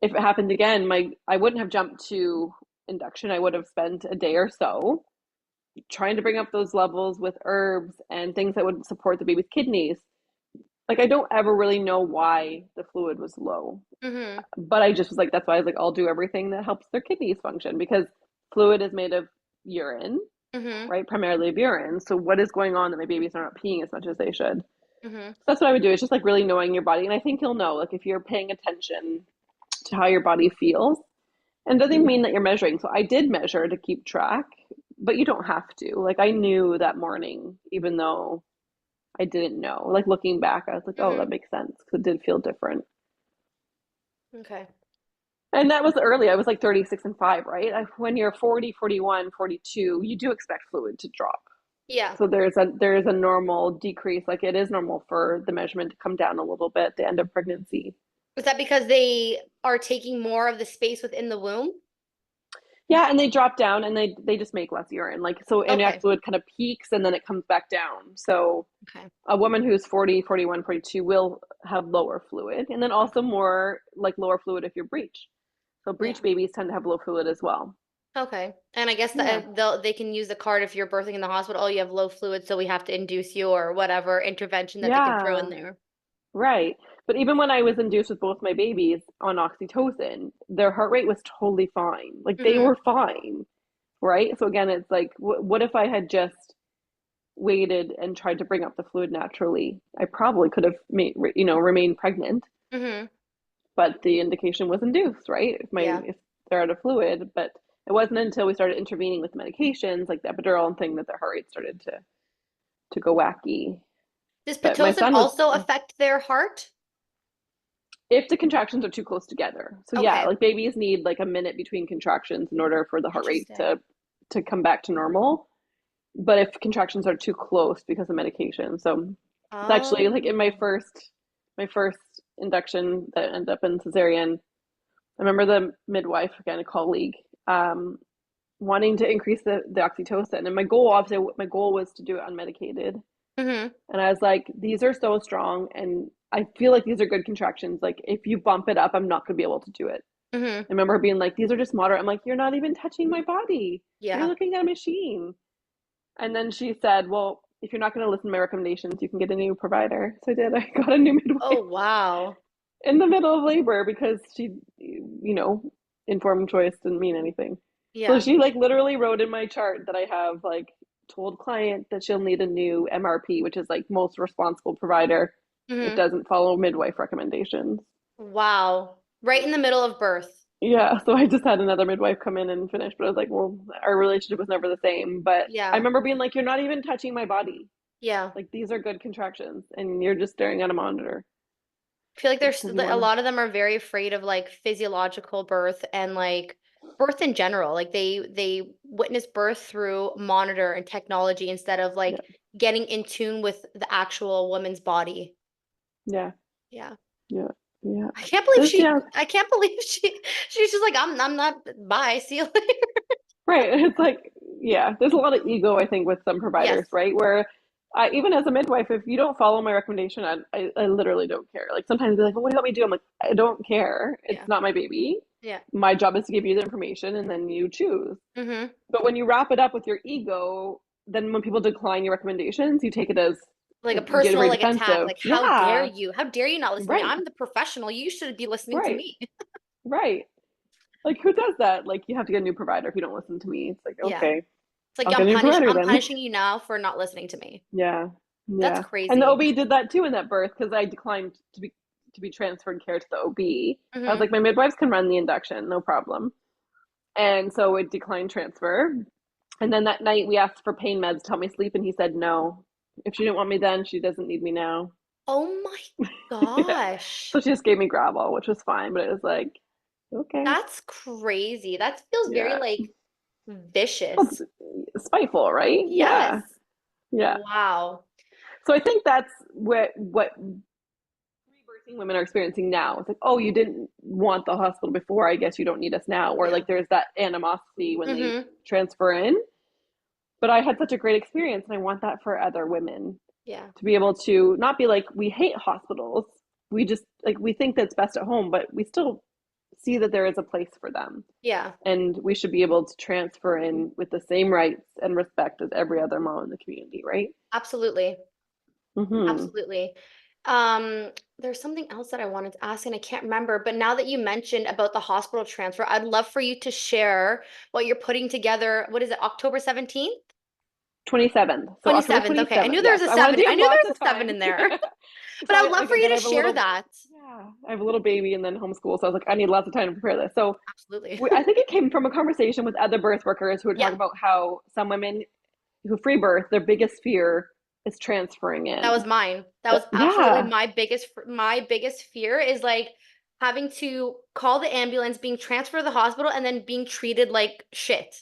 if it happened again, I wouldn't have jumped to induction. I would have spent a day or so trying to bring up those levels with herbs and things that would support the baby's kidneys. Like I don't ever really know why the fluid was low, Mm-hmm. but I just was like, that's why I was like, I'll do everything that helps their kidneys function, because fluid is made of urine, Mm-hmm. right? Primarily of urine. So what is going on that my babies are not peeing as much as they should? Mm-hmm. So that's what I would do. It's just like really knowing your body. And I think you'll know, like if you're paying attention to how your body feels. And it doesn't mean that you're measuring. So I did measure to keep track, but you don't have to. Like I knew that morning, even though I didn't know. Like looking back, I was like, oh, Mm-hmm. that makes sense because it did feel different. Okay. And that was early. I was like 36 and 5, right? When you're 40, 41, 42, you do expect fluid to drop. Yeah. So there's a normal decrease. Like it is normal for the measurement to come down a little bit at the end of pregnancy. Is that because they are taking more of the space within the womb? Yeah, and they drop down and they just make less urine. Like so amniotic Okay. fluid kind of peaks and then it comes back down. So Okay. a woman who's 40, 41, 42 will have lower fluid, and then also more like lower fluid if you're breech. So breech Yeah. babies tend to have low fluid as well. Okay. And I guess Yeah. that they can use the card if you're birthing in the hospital. Oh, you have low fluid, so we have to induce you or whatever intervention that they can throw in Yeah. there. Right. But even when I was induced with both my babies on oxytocin, their heart rate was totally fine. Like they Mm-hmm. were fine. Right. So again, it's like, what if I had just waited and tried to bring up the fluid naturally? I probably could have remained pregnant. Mm-hmm. but the indication was induced, right? Yeah. If they're out of fluid, but it wasn't until we started intervening with medications like the epidural and thing that their heart rate started to go wacky. Does But my Pitocin son was, also affect their heart? if the contractions are too close together. So yeah, Okay. like babies need like a minute between contractions in order for the heart rate Interesting. to come back to normal. But if contractions are too close because of medication. So it's actually like in Oh. my first induction that ended up in cesarean, I remember the midwife, again, a colleague, wanting to increase the oxytocin. And my goal was to do it unmedicated. Mm-hmm. And I was like, these are so strong. And I feel like these are good contractions. Like, if you bump it up, I'm not going to be able to do it. Mm-hmm. I remember her being like, these are just moderate. I'm like, you're not even touching my body. You're Yeah. looking at a machine. And then she said, well, if you're not going to listen to my recommendations, you can get a new provider. So I did. I got a new Oh, midwife wow. in the middle of labor because she, informed choice didn't mean anything. So Yeah. she like literally wrote in my chart that I have like told client that she'll need a new MRP, which is like most responsible provider. It Mm-hmm. doesn't follow midwife recommendations. Wow. Right in the middle of birth. Yeah, so I just had another midwife come in and finish, but I was like, well, our relationship was never the same. But I Yeah. remember being like, you're not even touching my body. Yeah. Like, these are good contractions, and you're just staring at a monitor I feel like there's because you a want to. lot of them are very afraid of like physiological birth and like birth in general. Like they witness birth through monitor and technology instead of Yeah, like getting in tune with the actual woman's body. yeah, Yeah. yeah, yeah. I can't believe This, yeah, I can't believe she's just like I'm not bye, see you later. right. It's like, yeah, there's a lot of ego, I think, with some Yes. providers, right? Where even as a midwife, if you don't follow my recommendation, I literally don't care. Like sometimes they're like, well, what do you want me to do? I'm like, I don't care. Yeah. It's not my baby. Yeah. My job is to give you the information and then you choose. Mm-hmm. But when you wrap it up with your ego, then when people decline your recommendations, you take it as Like a like, you get personal very like attack. defensive. Like how dare Yeah, you? How dare you not listen to me? right, I'm the professional. You should be listening to right, me. right. Like who does that? Like you have to get a new provider if you don't listen to me. It's like, Yeah. okay, It's like I'll get a new provider I'm then. punishing you now for not listening to me. Yeah, That's yeah. And the crazy. OB did that too in that birth because I declined to be transferred care to the OB. I was Mm-hmm. like, my midwives can run the induction, no problem. And so it declined transfer. And then that night we asked for pain meds to help me sleep, and he said no. If she didn't want me then, she doesn't need me now. Oh my Yeah. So gosh. she just gave me Gravol, which was fine, but it was like, okay, That's crazy. That feels very yeah. like Well, vicious. it's spiteful, right? Yes. Yeah, yeah. Wow. So I think that's what rebirthing women are experiencing now. It's like, oh, you didn't want the hospital before. I guess you don't need us now. Or Yeah. like there's that animosity when they Mm-hmm. transfer in. But I had such a great experience, and I want that for other women Yeah. to be able to not be like, we hate hospitals. We just like, we think that's best at home, but we still see that there is a place for them. Yeah. And we should be able to transfer in with the same rights and respect as every other mom in the community, right? Absolutely. Mm-hmm. Absolutely. There's something else that I wanted to ask and I can't remember, but now that you mentioned about the hospital transfer, I'd love for you to share what you're putting together. What is it, October 17th? 27th. So October 27th. Okay. I 27th. knew there was Yes. a I wanted seven. to I give knew there lots was of a seven time. in there. But So I would love like for again, you I to have a share little, that. yeah, I have a little baby and then homeschool. So I was like, I need lots of time to prepare this. So Absolutely. I think it came from a conversation with other birth workers who were Yeah. talking about how some women who free birth, their biggest fear is transferring That was in. mine. That was absolutely Yeah. my biggest fear is like having to call the ambulance, being transferred to the hospital, and then being treated like shit.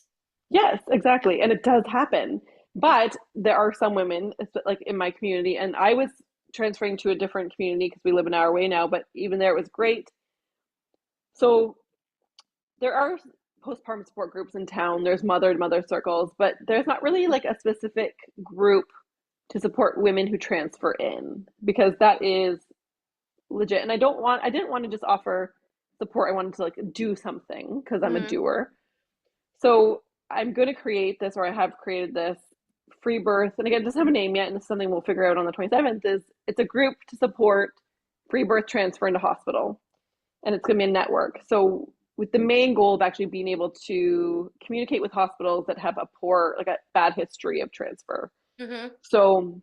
Yes, Yeah. exactly. And it does happen. Yeah. But there are some women, like in my community, and I was transferring to a different community because we live an hour away now, but even there it was great. So there are postpartum support groups in town. There's mother to mother circles, but there's not really like a specific group to support women who transfer in because that is legit. And I didn't want to just offer support. I wanted to like do something because I'm a Hmm. doer. So I'm going to create this, or I have created this free birth. And again, it doesn't have a name yet, and it's something we'll figure out on the 27th. Is it's a group to support free birth transfer into hospital, and it's going to be a network. So with the main goal of actually being able to communicate with hospitals that have a poor, like a bad history of transfer. Hmm. So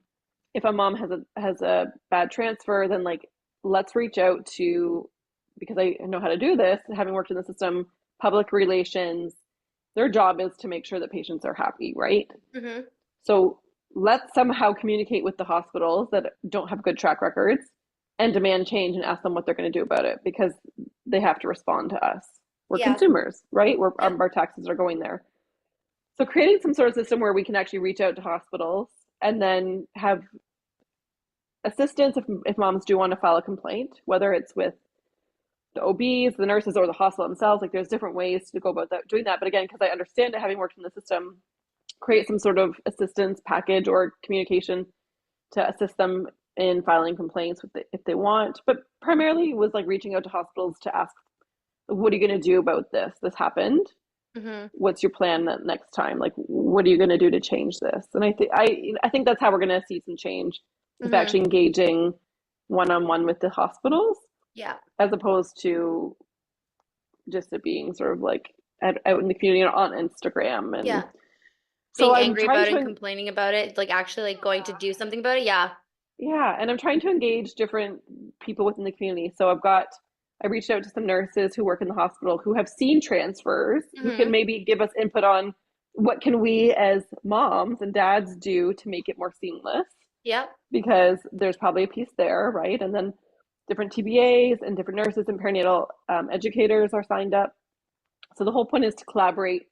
if a mom has a bad transfer, then like let's reach out to because I know how to do this, having worked in the system, public relations, their job is to make sure that patients are happy, right? Mm-hmm. So let's somehow communicate with the hospitals that don't have good track records and demand change and ask them what they're going to do about it, because they have to respond to us. We're Yeah. consumers, right? Yep. Our taxes are going there. So creating some sort of system where we can actually reach out to hospitals and then have assistance if moms do want to file a complaint, whether it's with the OBs, the nurses, or the hospital themselves. Like there's different ways to go about that, doing that. But again, because I understand it, having worked in the system, create some sort of assistance package or communication to assist them in filing complaints if they want. But primarily it was like reaching out to hospitals to ask, what are you going to do about this? This happened. Mm-hmm. What's your plan next time? Like, what are you going to do to change this? And I think that's how we're going to see some change, is Mm-hmm. actually engaging one-on-one with the hospitals, Yeah. as opposed to just it being sort of like out in the community on Instagram. And Yeah. so Being I'm angry trying about it and to, complaining about it, like actually like going to do something about it. Yeah. yeah, and I'm trying to engage different people within the community. So I reached out to some nurses who work in the hospital who have seen transfers, who can Mm-hmm. maybe give us input on what can we as moms and dads do to make it more seamless, Yep. because there's probably a piece there, right? And then different TBAs and different nurses and perinatal educators are signed up. So the whole point is to collaborate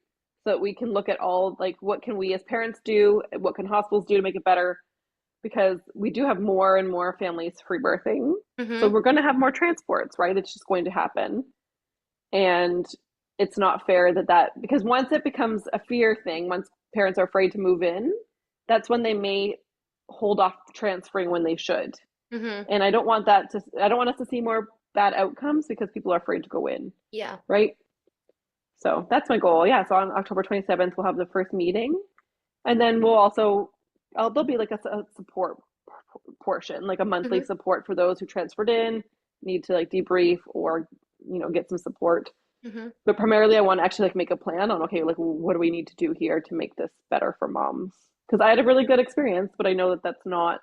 so that we can look at all, like, what can we as parents do, what can hospitals do to make it better, because we do have more and more families free birthing. So Mm-hmm. we're going to have more transports, right? It's just going to happen. And it's not fair because once it becomes a fear thing, once parents are afraid to move in, that's when they may hold off transferring when they should. Mm-hmm. And I don't want us to see more bad outcomes because people are afraid to go in, Yeah. right? So that's my goal. Yeah. So on October 27th, we'll have the first meeting. And then we'll also, there'll be like a support portion, like a monthly Mm-hmm. support for those who transferred in, need to like debrief or, get some support. Mm-hmm. But primarily I want to actually like make a plan on, okay, like what do we need to do here to make this better for moms? Because I had a really good experience, but I know that that's not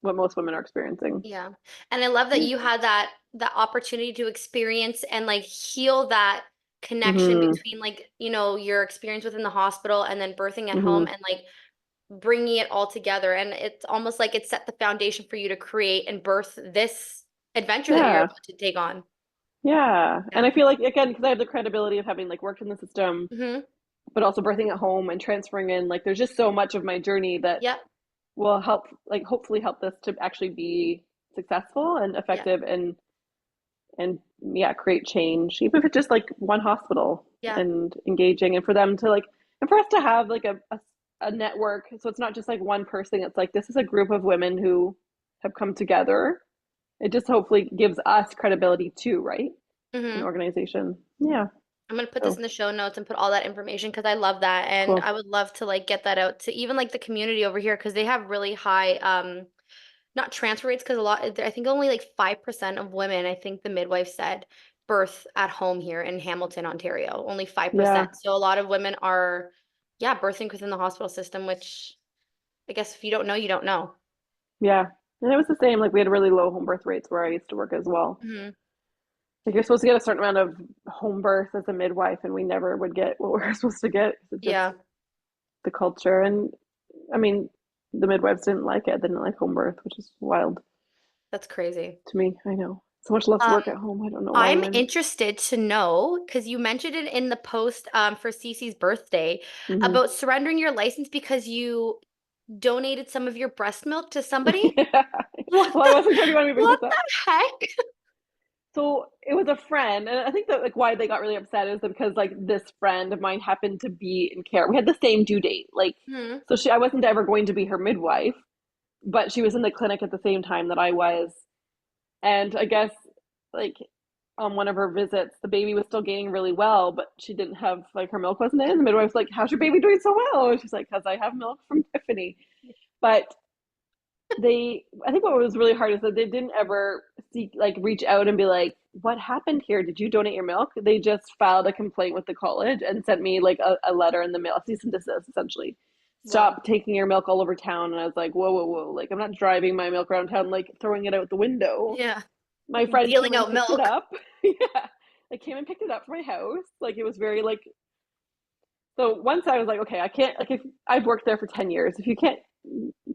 what most women are experiencing. Yeah. And I love that you had that opportunity to experience and like heal that connection Mm-hmm. between like, your experience within the hospital and then birthing at home Mm-hmm. and like bringing it all together. And it's almost like it set the foundation for you to create and birth this adventure that you're Yeah. about to take on. Yeah. And Yeah. I feel like, again, because I have the credibility of having like worked in the system, Mm-hmm. but also birthing at home and transferring in, like there's just so much of my journey that Yep. will help, like hopefully help this to actually be successful and Yeah. effective, and yeah, create change, even if it's just like one hospital, Yeah. and engaging, and for them to like, and for us to have like a network, so it's not just like one person, it's like this is a group of women who have come together. It just hopefully gives us credibility too, right? An Mm-hmm. organization. Yeah. I'm gonna put this in So the show notes and put all that information because I love that. And cool. I would love to like get that out to even like the community over here because they have really high not transfer rates because a lot I think only like 5% of women, I think the midwife said, birth at home here in Hamilton, Ontario. Only Yeah. 5%. So a lot of women are, yeah, birthing within the hospital system, which I guess if you don't know, you don't know. Yeah. And it was the same. Like we had really low home birth rates where I used to work as well. Hmm. Like you're supposed to get a certain amount of home birth as a midwife, and we never would get what we were supposed to get. It's just Yeah, the culture. And I mean, the midwives didn't like it. They didn't like home birth, which is wild that's crazy. to me. I know. So much less Um, work at home. I don't know why I'm women. interested to know because you mentioned it in the post for Cece's birthday Hmm. about surrendering your license because you donated some of your breast milk to somebody. Yeah. What Well, I the wasn't sure if you wanted me to bring what this up. the heck? So it was a friend, and I think that like why they got really upset is because like this friend of mine happened to be in care. We had the same due date, like Hmm. so I wasn't ever going to be her midwife, but she was in the clinic at the same time that I was, and I guess like on one of her visits, the baby was still gaining really well, but she didn't have like her milk wasn't in. The midwife's like, "How's your baby doing so well?" And she's like, "Because I have milk from Tiffany," but I think what was really hard is that they didn't ever reach out and be like, what happened here, did you donate your milk? They just filed a complaint with the college and sent me like a letter in the mail, cease and desist, essentially. Wow. Stop taking your milk all over town. And I was like, whoa, whoa, whoa, like I'm not driving my milk around town like throwing it out the window. Yeah. My friend came Dealing and out picked it milk. up. Yeah. They came and picked it up from my house. Like it was very like so once I was like, okay, I can't like if I've worked there for 10 years, if you can't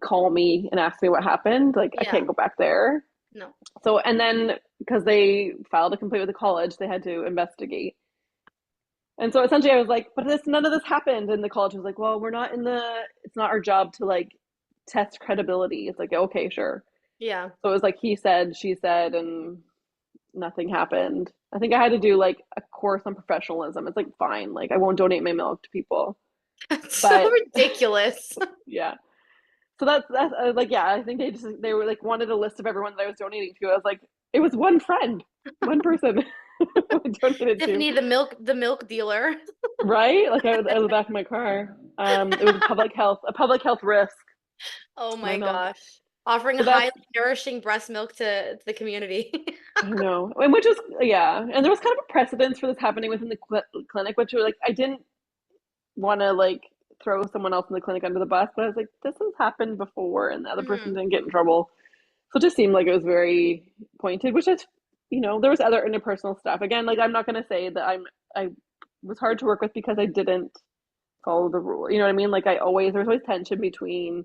call me and ask me what happened, like I Yeah. can't go back there. No. So and then because they filed a complaint with the college, they had to investigate. And so essentially I was like, but this none of this happened. And the college was like, well, we're not in the it's not our job to like test credibility. It's like, okay, sure. Yeah. So it was like he said, she said, and nothing happened. I think I had to do like a course on professionalism. It's like fine, like I won't donate my milk to people. That's so But ridiculous. yeah. So that's like yeah, I think they were like wanted a list of everyone that I was donating to. I was like, it was one friend, one person I donated to. Tiffany, the milk dealer. Right? Like I was out of the back of my car. It was a public health risk Oh to my my milk. gosh. Offering So that's highly nourishing breast milk to the community. I know, and which was yeah, and there was kind of a precedence for this happening within the clinic, which was like I didn't want to like throw someone else in the clinic under the bus, but I was like, this has happened before, and the other person Mhm. didn't get in trouble, so it just seemed like it was very pointed. Which is, there was other interpersonal stuff. Again, like I'm not going to say that I was hard to work with because I didn't follow the rule. You know what I mean? Like there was always tension between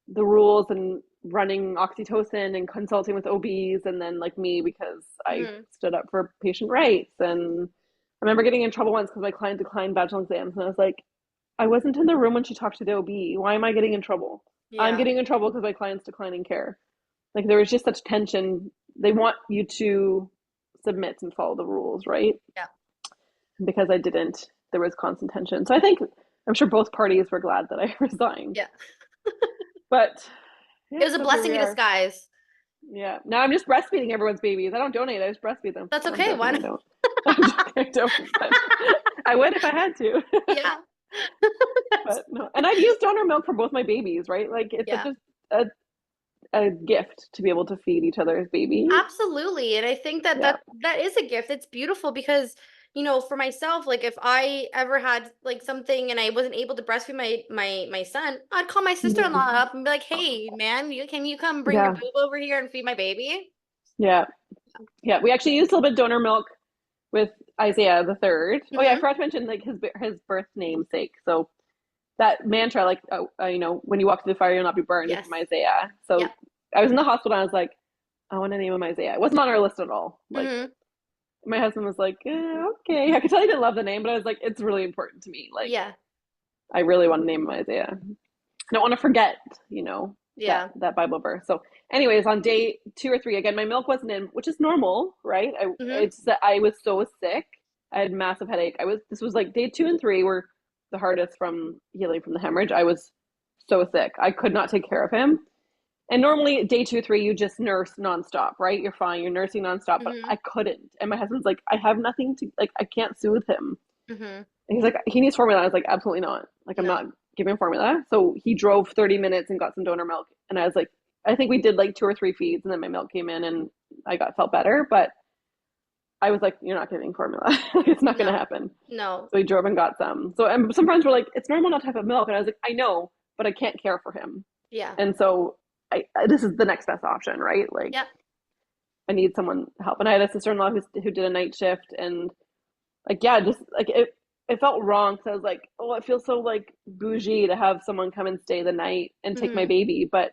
the rules and running oxytocin and consulting with OBs and then like me because I Mhm. stood up for patient rights. And I remember getting in trouble once because my client declined vaginal exams and I was like, I wasn't in the room when she talked to the OB. Why am I getting in trouble? I'm Yeah. getting in trouble because my client's declining care. Like there was just such tension. They want you to submit and follow the rules, right? Yeah. Because I didn't, there was constant tension. So I'm sure both parties were glad that I resigned. Yeah. But It yeah, was a so here blessing we in are. disguise. Yeah. Now I'm just breastfeeding everyone's babies. I don't donate. I just breastfeed them. That's No, I'm okay. Why joking. I not? don't. I'm joking. I don't. But I would if I had to. Yeah. But no. And I've used donor milk for both my babies, right? Like it's such Yeah. a, a gift to be able to feed each other's babies. Absolutely. And I think that Yeah. that is a gift. It's beautiful because, for myself, like if I ever had like something and I wasn't able to breastfeed my son, I'd call my sister-in-law Mhm. up and be like, "Hey, man, can you come bring your Yeah. boob over here and feed my baby?" Yeah. Yeah. We actually used a little bit of donor milk with Isaiah the third. Oh yeah, I Mm-hmm. forgot to mention like his birth namesake. So that mantra, like, when you walk through the fire, you'll not be burned, is Yes. from Isaiah. So Yep. I was in the hospital and I was like, I want to name him Isaiah. It wasn't on our list at all. Like, Mm-hmm. my husband was like, okay. I could tell he didn't love the name, but I was like, it's really important to me. Like, Yeah. I really want to name him Isaiah. I don't want to forget, you know, that Yeah. that Bible verse. So, anyways, on day 2 or 3, again, my milk wasn't in, which is normal, right? Mm-hmm. It's that I was so sick. I had massive headache. This was like day 2 and 3 were the hardest from healing from the hemorrhage. I was so sick. I could not take care of him. And normally day 2 or 3, you just nurse nonstop, right? You're fine. You're nursing nonstop, but Mm-hmm. I couldn't. And my husband's like, I have nothing to, like, I can't soothe him. Mm-hmm. And he's like, he needs formula. I was like, absolutely not. Like, I'm No. not giving formula. So he drove 30 minutes and got some donor milk. And I was like, I think we did like 2 or 3 feeds and then my milk came in and felt better. But I was like, you're not giving formula. It's not going to No. happen. No. So he drove and got some. So, and some friends were like, it's normal not to have a milk. And I was like, I know, but I can't care for him. Yeah. And so this is the next best option, right? Like, Yep. I need someone to help. And I had a sister in law who did a night shift. And like, yeah, just like it felt wrong because I was like, oh, it feels so like bougie to have someone come and stay the night and take my Mm-hmm. baby. But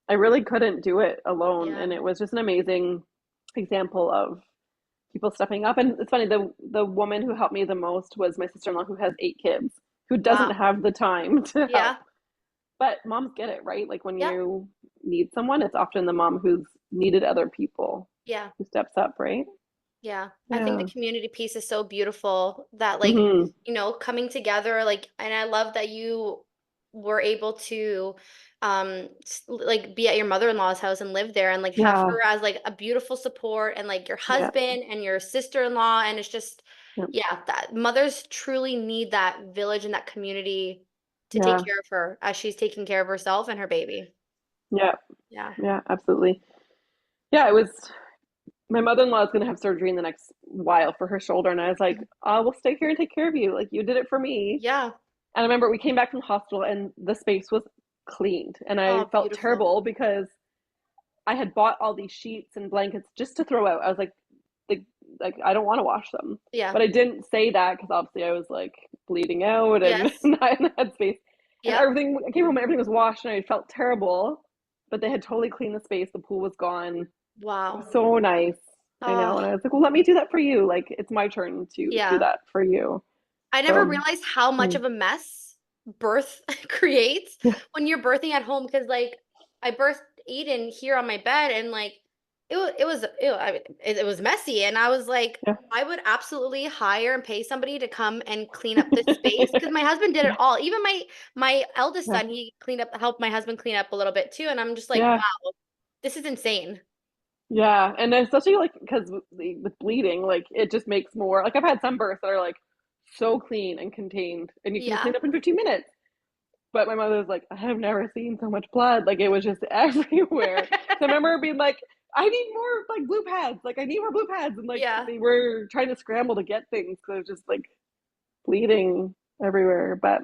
I really couldn't do it alone. Yeah. And it was just an amazing example of people stepping up. And it's funny, the woman who helped me the most was my sister-in-law who has 8 kids, who doesn't Wow. have the time to help. Yeah. But moms get it, right? Like when Yep. you need someone, it's often the mom who's needed other people Yeah. who steps up, right? Yeah, I think the Yeah. community piece is so beautiful that like, Hmm. coming together like and I love that you were able to like be at your mother-in-law's house and live there and like have Yeah. her as like a beautiful support and like your Yeah. husband and your sister-in-law and it's just Yeah. yeah, that mothers truly need that village and that community to take Yeah. care of her as she's taking care of herself and her baby. Yeah. Yeah. Yeah. Absolutely. Yeah. It was. My mother-in-law is going to have surgery in the next while for her shoulder, and I was like, Mhm. "I will stay here and take care of you. Like you did it for me." Yeah. And I remember we came back from the hospital, and the space was cleaned, and I Oh, felt beautiful. terrible because I had bought all these sheets and blankets just to throw out. I was the, like I don't want to wash them, Yeah. but I didn't say that because obviously I was like bleeding out and Yes. not in the headspace. And Yep. everything, I came home and everything was washed, and I felt terrible. But they had totally cleaned the space. The pool was gone. It was Wow. so nice. I know. And Oh, I was like, well, let me do that for you. Like, it's my turn to do yeah. that for you. I never So, realized how much mm, of a mess birth creates yeah, when you're birthing at home because like I birthed Aiden here on my bed and like it was messy and I was like yeah. I would absolutely hire and pay somebody to come and clean up this space because my husband did it Yeah, all. Even my eldest yeah, son, he cleaned up, helped my husband clean up a little bit too, and I'm just like, yeah, wow, this is insane. yeah. And especially like because with bleeding, like it just makes more. Like I've had some births that are like so clean and contained, and you can Yeah. clean up in 15 minutes. But my mother was like, I have never seen so much blood. Like it was just everywhere. So I remember being like, I need more like blue pads. Like I need more blue pads. And like Yeah. they were trying to scramble to get things because it was just like bleeding everywhere. But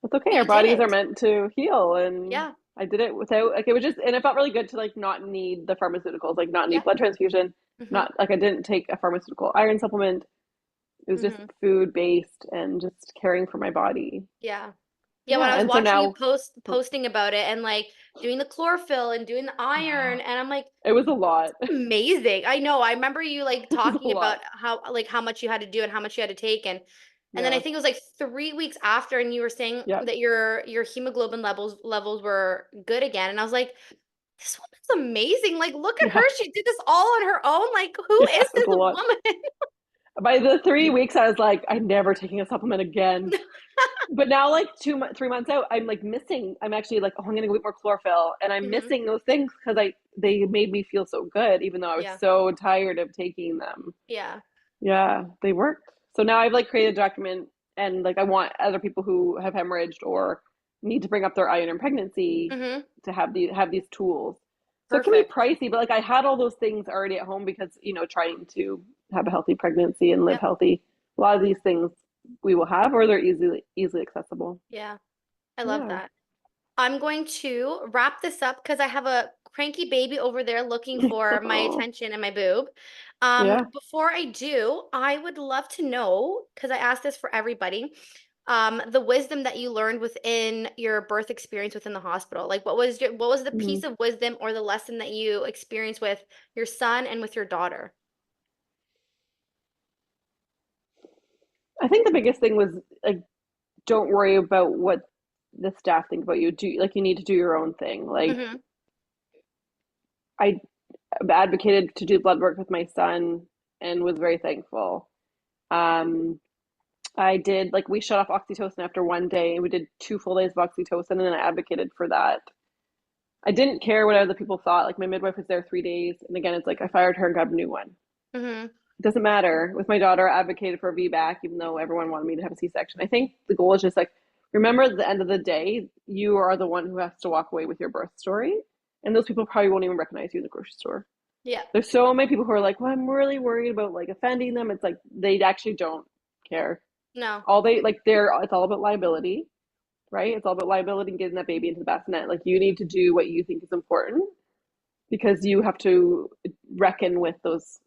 it's okay. But Our you did bodies are it. meant to heal. And Yeah. I did it without like it was just and it felt really good to like not need the pharmaceuticals, like not need Yeah. blood transfusion, Mm-hmm. not like I didn't take a pharmaceutical iron supplement. It was just Mm-hmm. food based and just caring for my body. Yeah. Yeah, when Yeah. I was And so watching you now posting about it and like doing the chlorophyll and doing the iron and I'm like, it was a lot. amazing. I know. I remember you like It was a talking about lot. how much you had to do and how much you had to take and then I Yeah. think it was like 3 weeks after and you were saying Yeah. that your hemoglobin levels were good again and I was like, this woman's amazing. Like look at her. Yeah. She did this all on her own. Like who Yeah. is It was this a lot. woman? By the 3 weeks, I was like, I'm never taking a supplement again. But now, like 3 months out, I'm like missing. I'm actually like, oh, I'm gonna go eat more chlorophyll, and I'm Hmm. missing those things because I they made me feel so good, even though I was Yeah. so tired of taking them. Yeah. Yeah, they worked. So now I've like created a document, and like I want other people who have hemorrhaged or need to bring up their iron in pregnancy Hmm. to have these tools. So it can be Perfect. pricey, but like I had all those things already at home because trying to have a healthy pregnancy and live Yep. healthy. A lot of these things we will have, or they're easily accessible. Yeah. I love Yeah, that. I'm going to wrap this up because I have a cranky baby over there looking for my oh, attention and my boob. yeah. Before I do, I would love to know, because I asked this for everybody, the wisdom that you learned within your birth experience within the hospital. Like what was the Mm. piece of wisdom or the lesson that you experienced with your son and with your daughter? I think the biggest thing was like don't worry about what the staff think about you. Do like you need to do your own thing. Like Mm-hmm. I advocated to do blood work with my son and was very thankful. Um, I did like we shut off oxytocin after one day. We did 2 full days of oxytocin, and I advocated for that. I didn't care what other people thought. Like my midwife was there 3 days, and again, it's like I fired her and got a new one. Mm-hmm. It doesn't matter. With my daughter, I advocated for a VBAC, even though everyone wanted me to have a C-section. I think the goal is just like remember at the end of the day, you are the one who has to walk away with your birth story, and those people probably won't even recognize you in the grocery store. Yeah. There's so many people who are like, well, I'm really worried about like offending them. It's like they actually don't care. No. All they like they're it's all about liability, right? It's all about liability and getting that baby into the bassinet. Like you need to do what you think is important because you have to reckon with those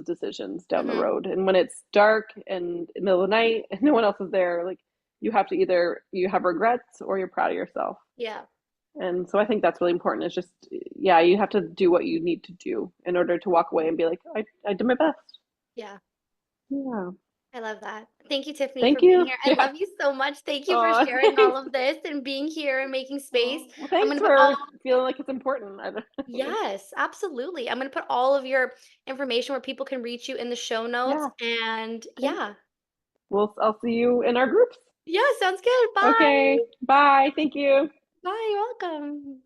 decisions down the Mm-hmm. road. And when it's dark and in the middle of the night and no one else is there, like you have to either you have regrets or you're proud of yourself. Yeah. And so I think that's really important. It's just yeah, you have to do what you need to do in order to walk away and be like, I did my best. Yeah. Yeah. I love that. Thank you, Tiffany, Thank for being you. here. I Yeah. love you so much. Thank you for Oh, sharing all thanks. of this and being here and making space. Oh, well, I'm thanks going to put all, for feeling like it's important. yes, absolutely. I'm going to put all of your information where people can reach you in the show notes. Yeah. And Okay. yeah. I'll see you in our groups. Yeah, sounds good. Bye. Okay. Bye. Thank you. Bye. You're welcome.